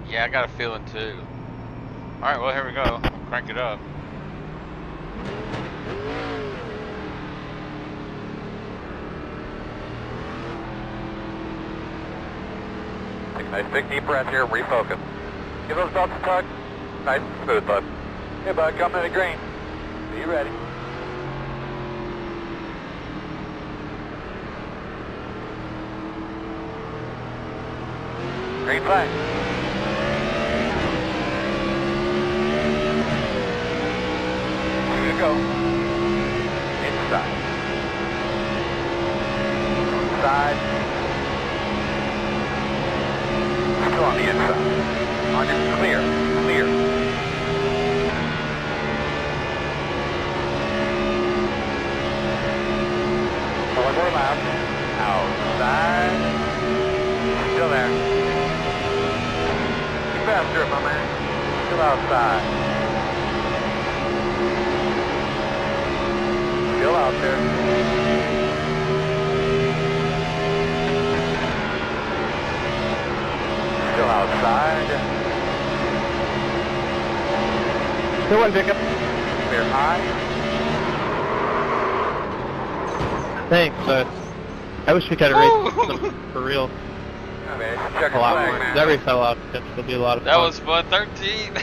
Yeah, I got a feeling too. Alright, well, here we go. Crank it up. Take a nice big deep breath here and refocus. Give those belts a tug. Nice and smooth, bud. Hey, bud, coming to the green. Be ready. Green flag. Here we go. Inside. Inside. Still on the inside. On your clear. Clear. One more lap. Outside. Still there. Faster, my man. Still outside. Still out there. Still outside. Still one pickup. Clear high. Thanks, but I wish we could have raced some for real. I mean, check A lot flag, more. man. That race fell off. It'll be a lot of fun. That was fun, 13.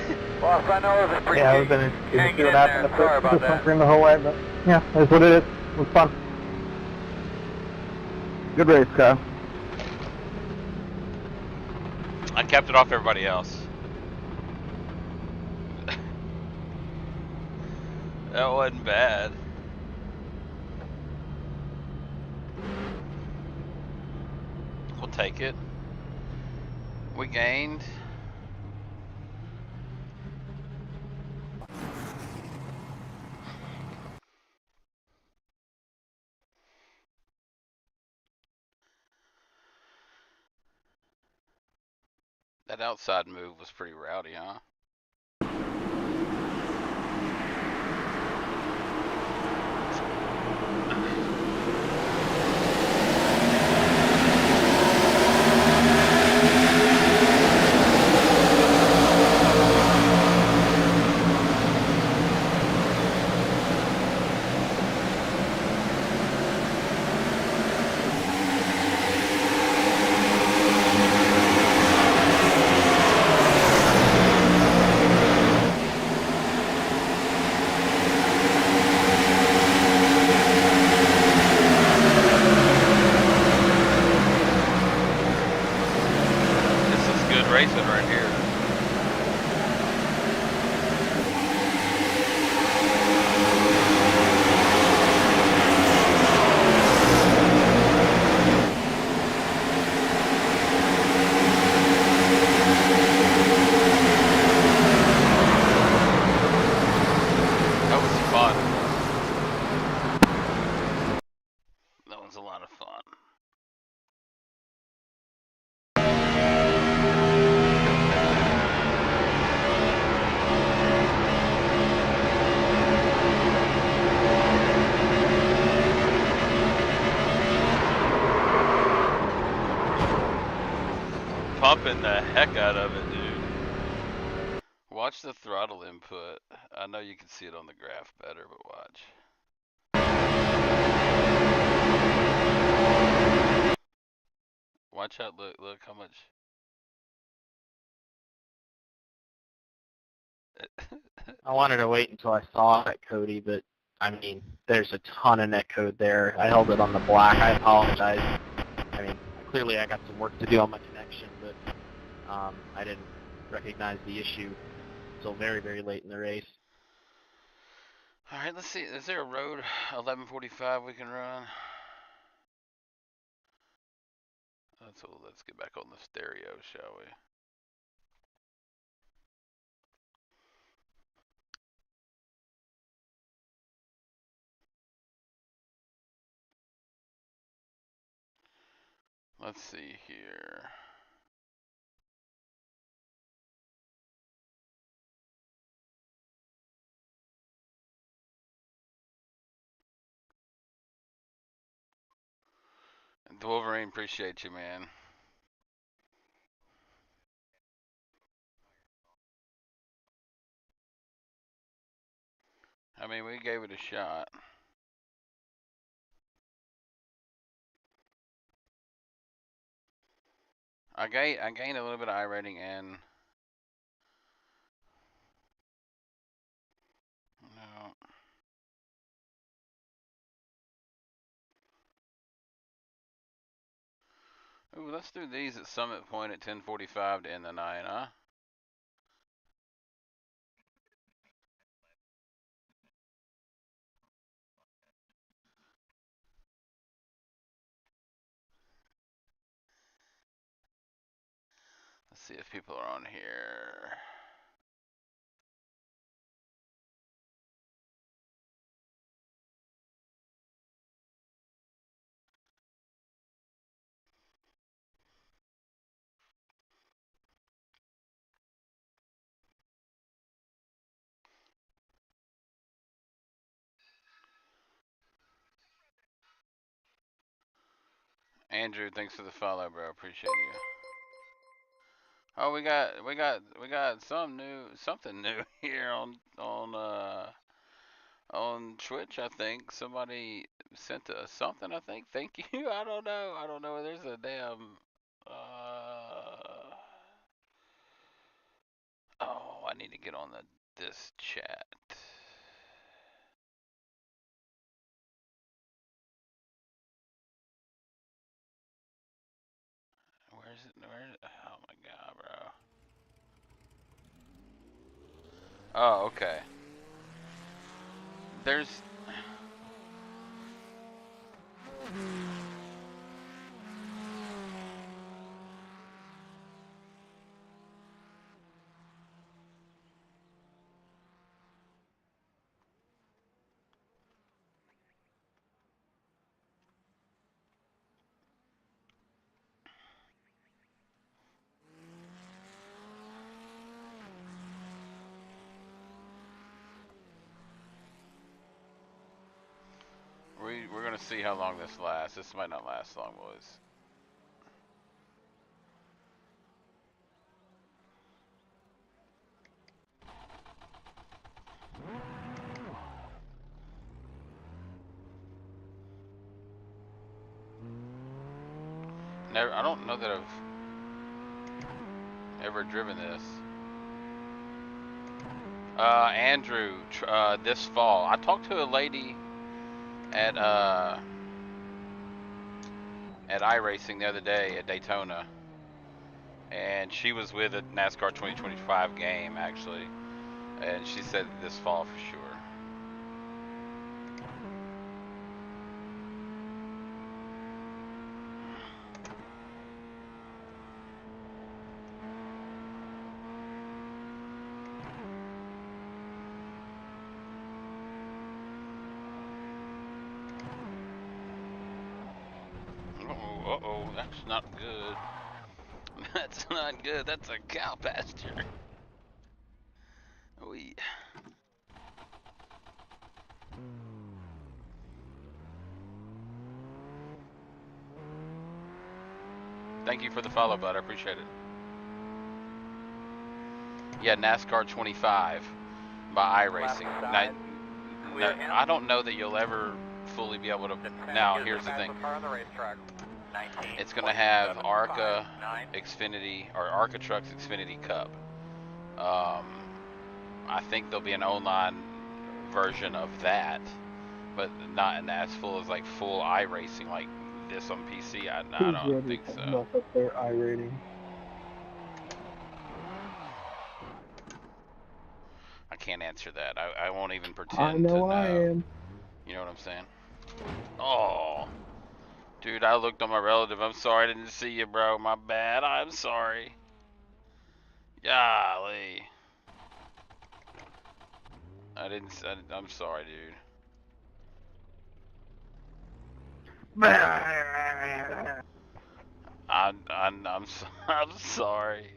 Well, if I know it was pretty Yeah, I was in hanging in there. Sorry about that. the whole way, but yeah, that's what it is. It was fun. Good race, Kyle. kept it off everybody else. That wasn't bad. We'll take it. We gained. That outside move was pretty rowdy, huh? This is good racing right here. That was fun. That was a lot of fun. Pumping the heck out of it, dude. Watch the throttle input. I know you can see it on the graph better, but watch. Watch out, look how much. I wanted to wait until I saw it, Cody, but I mean, there's a ton of netcode there. I held it on the black. I apologize. I mean, clearly I got some work to do on my connection, but I didn't recognize the issue until very, very late in the race. All right, let's see. Is there a road 1145 we can run? Let's get back on the stereo, shall we? Let's see here. Wolverine, appreciate you, man. I mean, we gave it a shot. I gained a little bit of iRating and no. Ooh, let's do these at Summit Point at 10:45 to end the night, huh? Let's see if people are on here. Andrew, thanks for the follow, bro. Appreciate you. Oh, we got something new here on Twitch. I think somebody sent us something. I think. Thank you. I don't know. I don't know. There's a damn. Oh, I need to get on this chat. Where's it? Oh my god, bro. Oh, okay. There's. We're gonna see how long this lasts. This might not last long, boys. Never. I don't know that I've ever driven this. Andrew, this fall, I talked to a lady at iRacing the other day at Daytona, and she was with a NASCAR 2025 game actually, and she said this fall for sure. Uh-oh, that's not good. That's not good. That's a cow pasture. We. Thank you for the follow, bud. I appreciate it. Yeah, NASCAR 25 by iRacing. Now, I don't know that you'll ever fully be able to. Now, here's the thing. It's going to have ARCA Xfinity or ARCA Trucks Xfinity Cup. I think there'll be an online version of that, but not in as full as like full iRacing like this on PC. I don't think so. Mess up their iRating. I can't answer that. I won't even pretend I know to know. I am. You know what I'm saying? Oh, dude, I looked on my relative. I'm sorry, I didn't see you, bro. My bad. I'm sorry. Golly. I'm sorry, dude. I'm sorry.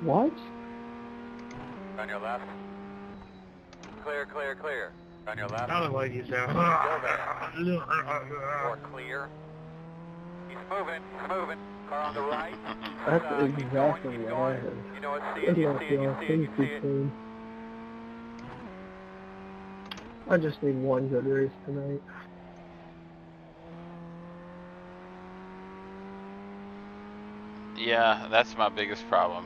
What? On your left. Clear, clear, clear. On your left. Sounded like you said. Still there. More clear. He's moving, he's moving. Car on the right. That's Keep exactly going, keep what I going. heard. You know it, see Good it, you luck, see it, you y'all. see it, Please you be see it. clean. I just need one good race tonight. Yeah, that's my biggest problem.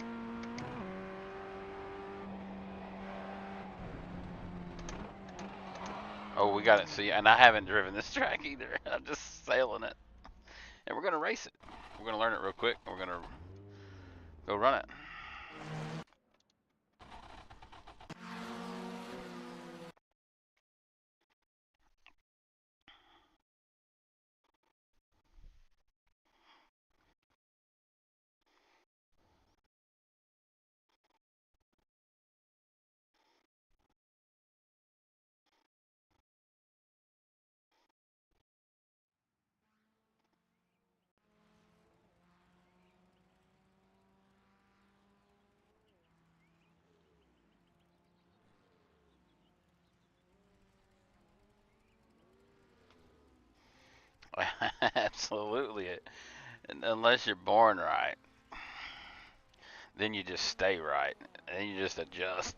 Oh, we got it. See, and I haven't driven this track either. I'm just sailing it. And we're going to race it. We're going to learn it real quick. We're going to go run it. Absolutely. And unless you're born right, then you just stay right. And then you just adjust.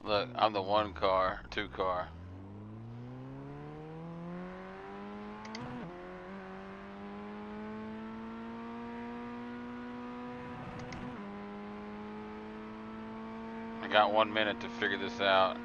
Look, I'm the 1 car, 2 car. I got 1 minute to figure this out.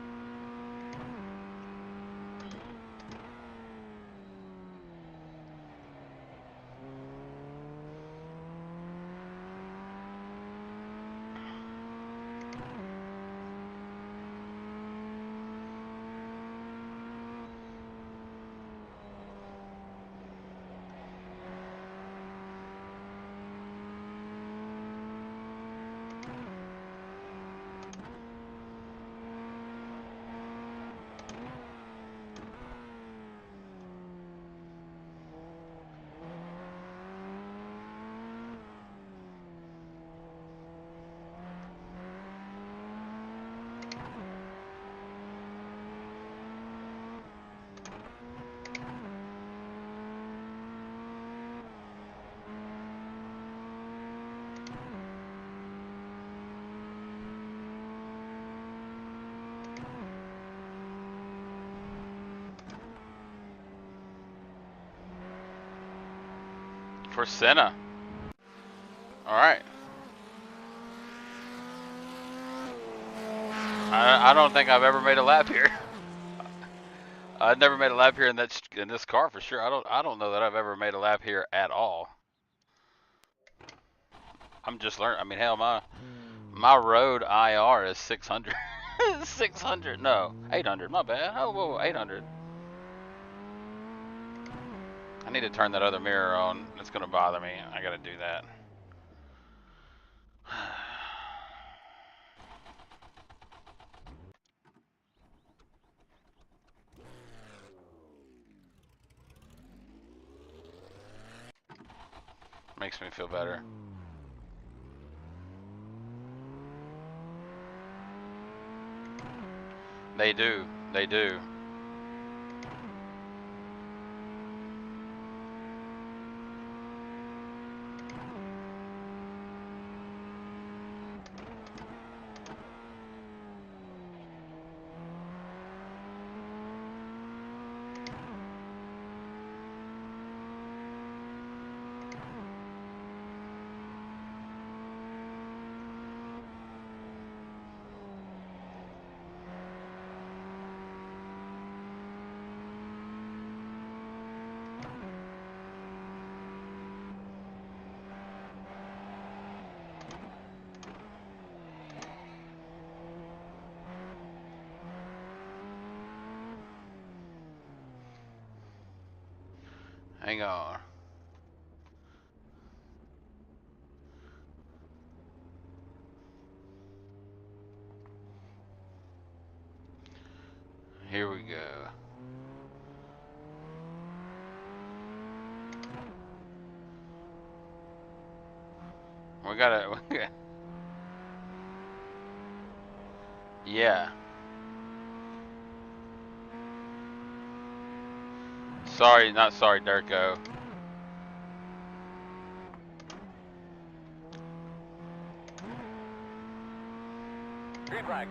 For Senna. Alright. I don't think I've ever made a lap here. I've never made a lap here in this car for sure. I don't know that I've ever made a lap here at all. I'm just learning. I mean, hell, my road IR is 600. 600? No, 800. My bad. Oh, whoa, 800. I need to turn that other mirror on. It's gonna bother me. I gotta do that. Makes me feel better. They do. They do. Hang on. Here we go. We gotta. Yeah. Sorry, not sorry, Durko. Green flag.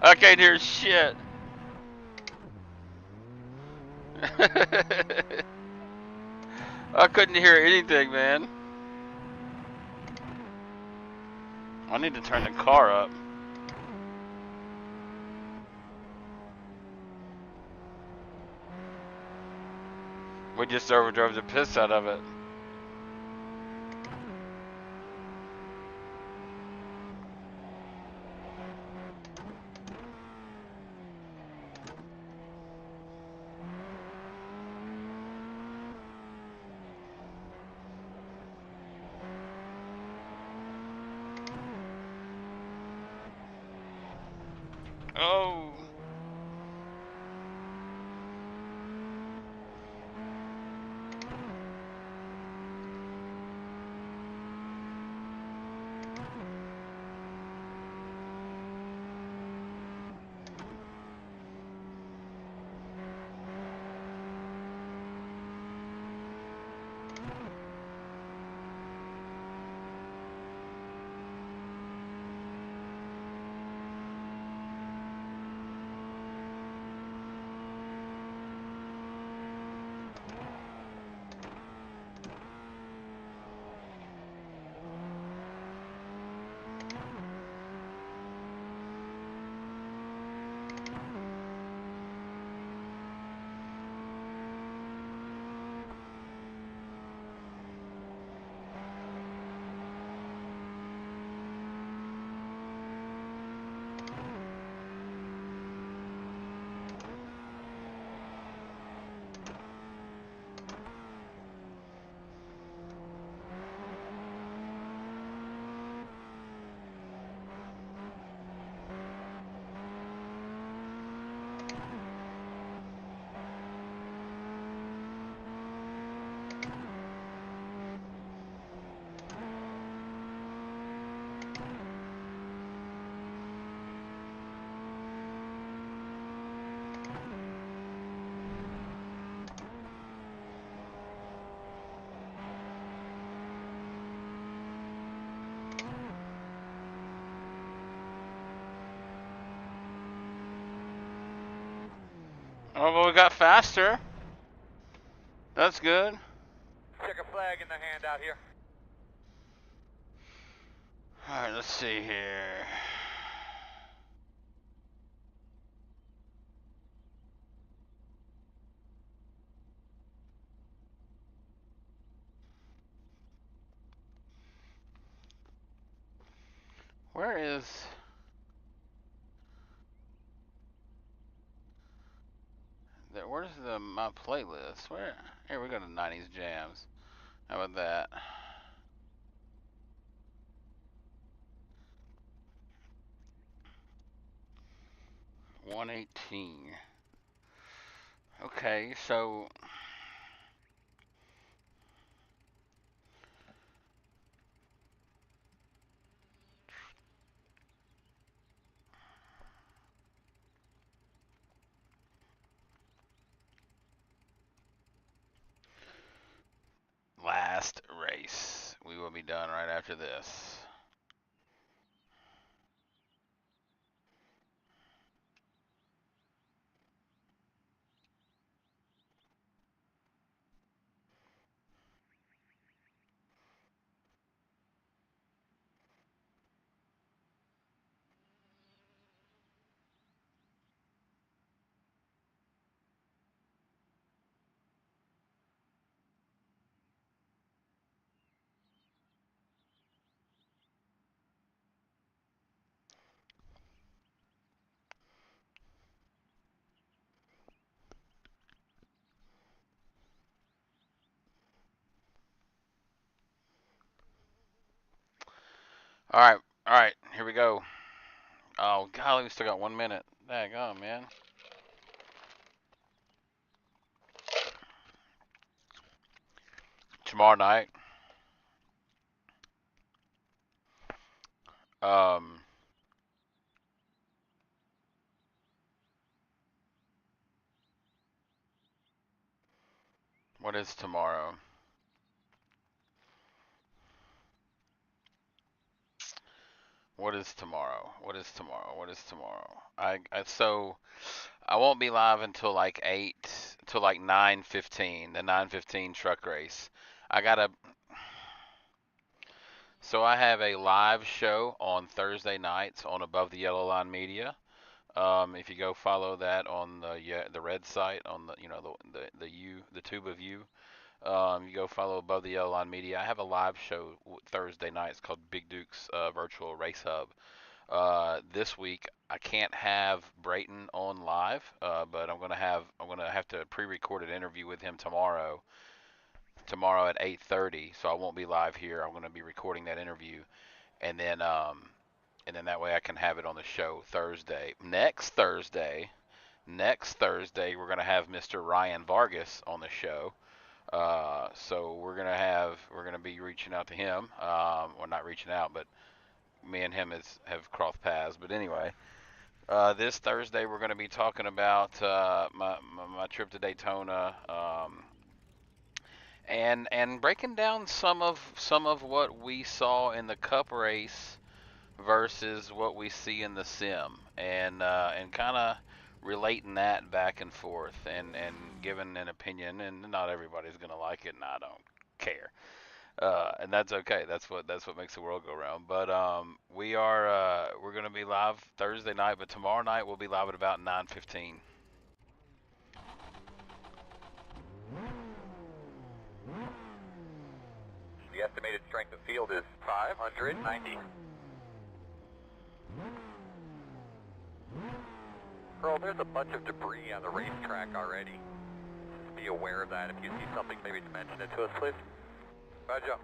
I can't hear shit. I couldn't hear anything, man. I need to turn the car up. We just overdrove the piss out of it. Oh. Oh, well, we got faster. That's good. Check a flag in the hand out here. All right, let's see here. Where is... Where's my playlist? Where? Here, we go to 90s jams. How about that? $118. Okay, so... Last race. We will be done right after this. Alright, alright, here we go. Oh, golly, we still got 1 minute. Daggone, man. Tomorrow night. Um... What is tomorrow? What is tomorrow? What is tomorrow? What is tomorrow? So I won't be live until like 9:15, the 9:15 truck race. I gotta. So I have a live show on Thursday nights on Above the Yellow Line Media. If you go follow that on the red site on the tube of you. You go follow Above the Yellow Line Media. I have a live show Thursday nights called Big Duke's Virtual Race Hub. This week I can't have Brayton on live, but I'm gonna have to pre-record an interview with him tomorrow at 8:30. So I won't be live here. I'm gonna be recording that interview, and then that way I can have it on the show Thursday. Next Thursday we're gonna have Mr. Ryan Vargas on the show. So we're gonna be reaching out to him. Well, not reaching out, but me and him have crossed paths. But anyway, this Thursday we're gonna be talking about my trip to Daytona, and breaking down some of what we saw in the Cup race versus what we see in the sim, and kind of relating that back and forth, and giving an opinion. And not everybody's gonna like it, and I don't care. And that's okay. That's what makes the world go round. But we're gonna be live Thursday night, but tomorrow night we'll be live at about 9:15. The estimated strength of field is 590. Earl, there's a bunch of debris on the racetrack already. Just be aware of that. If you see something, maybe mention it to us, please. Roger.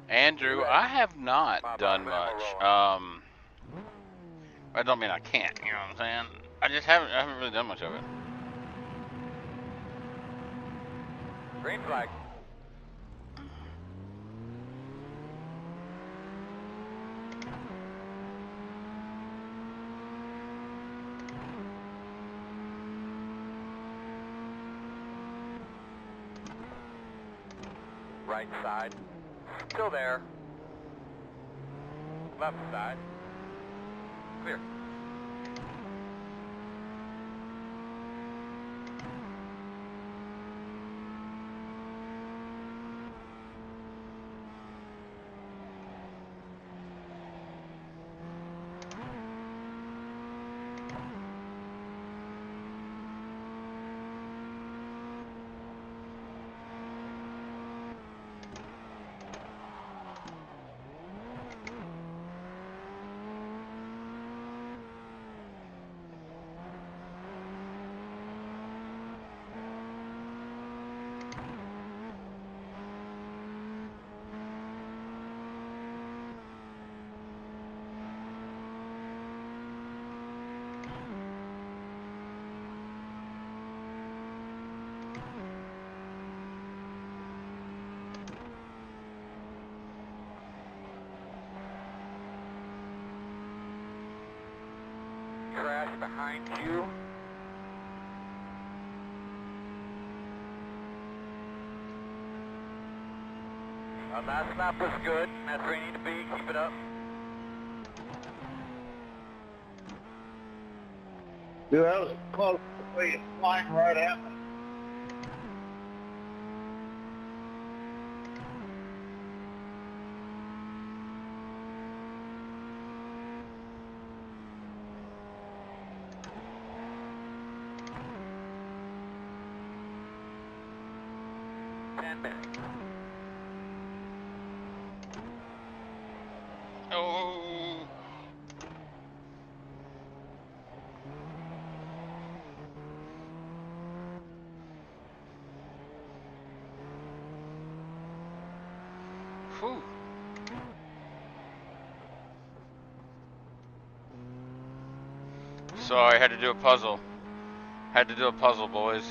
Andrew, I have not done much. I don't mean I can't. You know what I'm saying? I haven't really done much of it. Green flag. right side. Still there. Left side. Clear. Crash behind you. That lap was good. That's where you need to be. Keep it up. Dude, that was close. The way it's flying right at me. Oh. Whew. Sorry, had to do a puzzle. Had to do a puzzle, boys.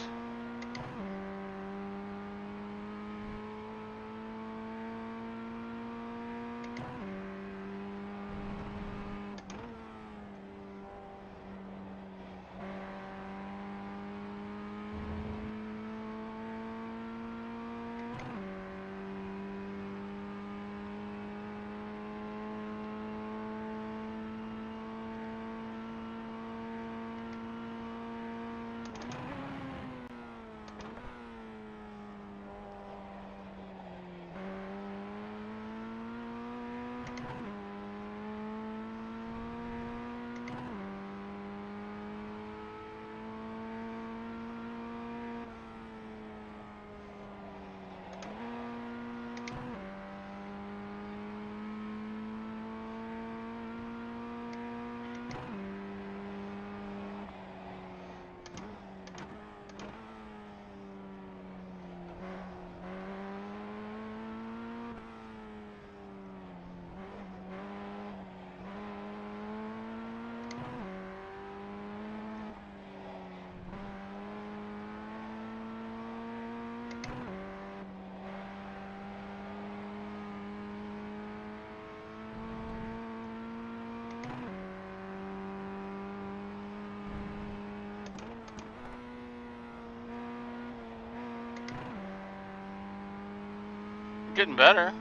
Getting better.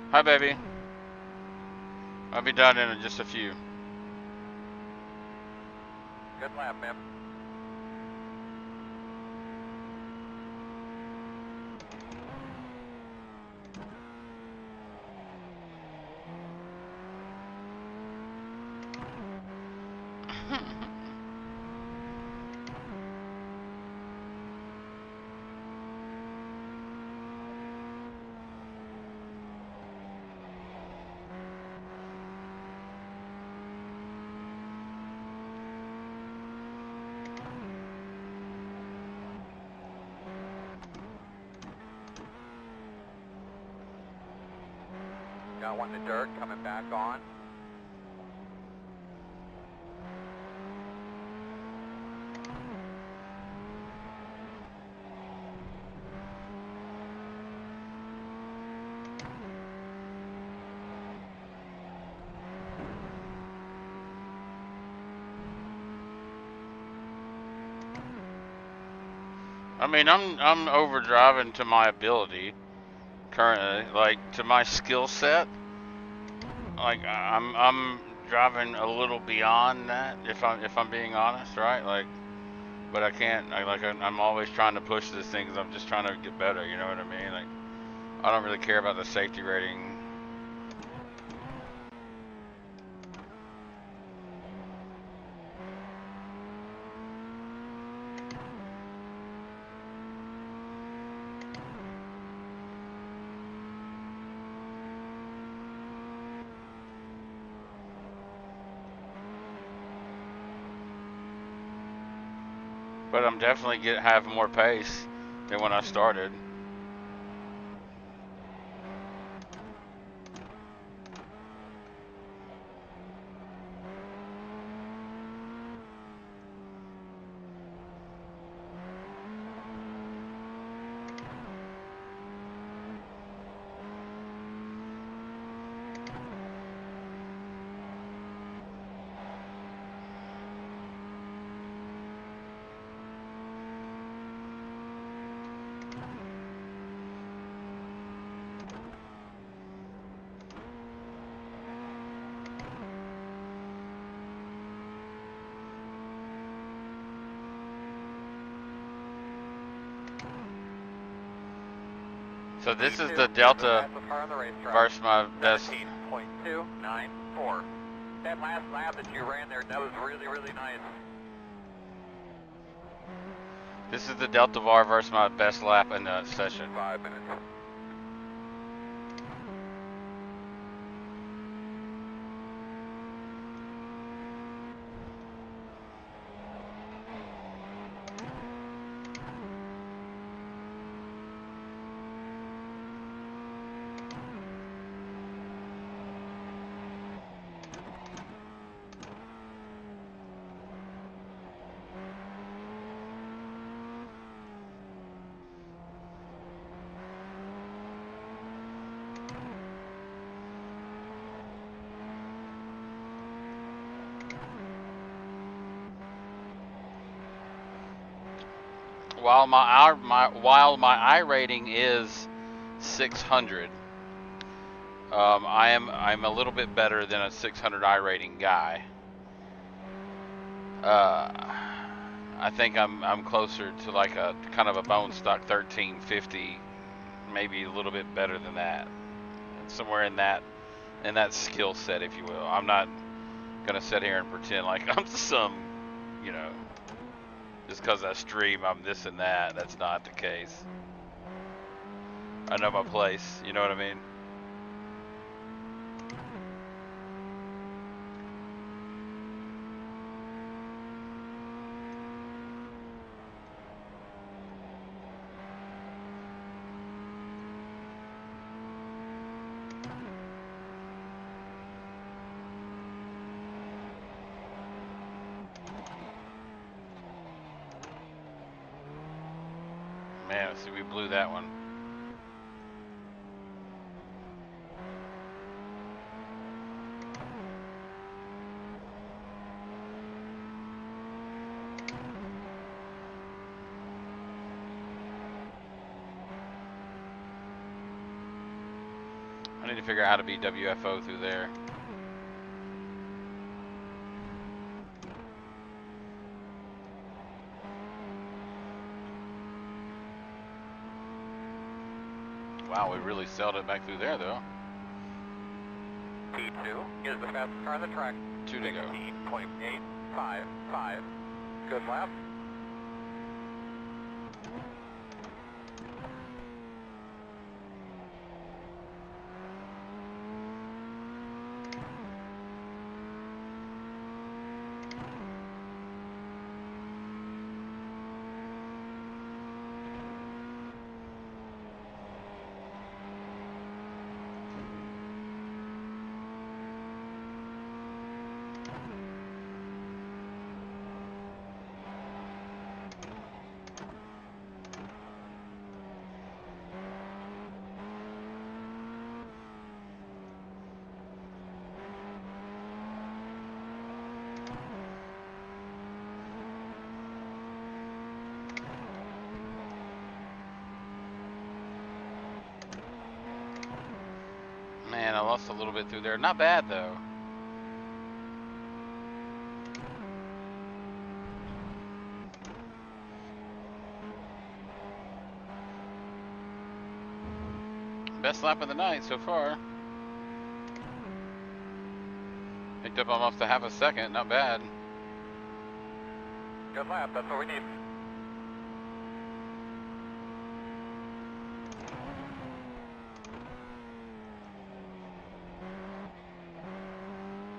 Hi, baby. I'll be done in just a few. Good lap, man. Got one in the dirt coming back on. I mean, I'm overdriving to my ability. currently. Like to my skill set, like I'm driving a little beyond that. If I'm being honest, right? Like, but I can't. I'm always trying to push this thing because I'm just trying to get better. You know what I mean? Like, I don't really care about the safety rating. But I'm definitely have more pace than when I started. So this is the Delta versus my best. 17.294. That last lap that you ran there, that was really, really nice. This is the Delta VAR versus my best lap in the session. 5 minutes. While my I rating is 600, I'm a little bit better than a 600 I rating guy. I think I'm closer to like a kind of a bone stock 1350, maybe a little bit better than that, somewhere in that skill set, if you will. I'm not gonna sit here and pretend like I'm some, you know, just because I stream I'm this and that. That's not the case. I know my place. You know what I mean? Man, see, we blew that one. I need to figure out how to be WFO through there. Wow, we really sailed it back through there, though. P2 is the fastest car on the track. 2 to go. 16.855. Good lap. lost a little bit through there. Not bad though. Best lap of the night so far. Picked up almost a half a second, not bad. Good lap, that's what we need.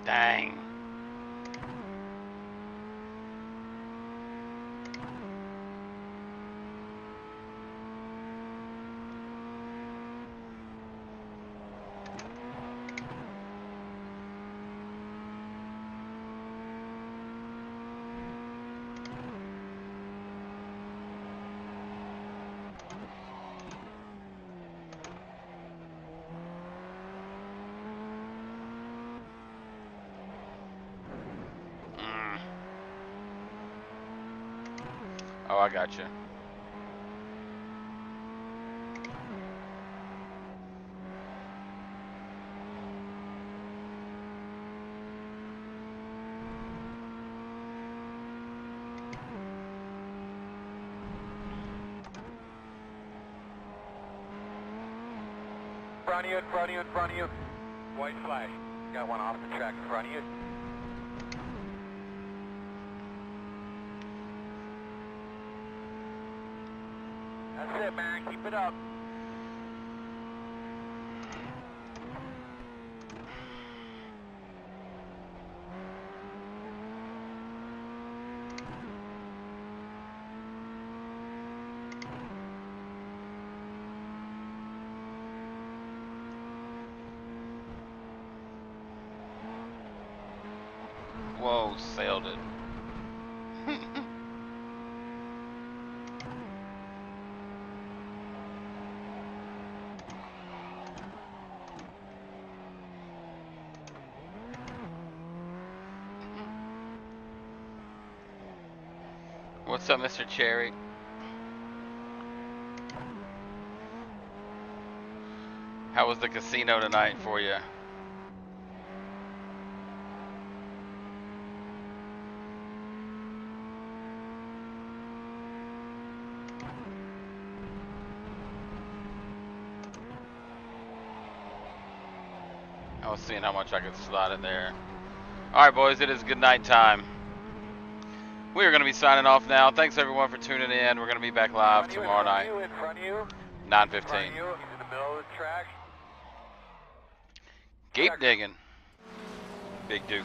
Dang. Oh, I got you. Front of you, in front of you, in front of you. White flash. Got one off the track in front of you. That's it, man. Keep it up. Whoa, sailed it. What's up, Mr. Cherry? How was the casino tonight for you? I was seeing how much I could slot in there. Alright, boys, it is good night time. We are going to be signing off now. Thanks, everyone, for tuning in. We're going to be back live tomorrow night, 9:15. Gape digging. Big Duke.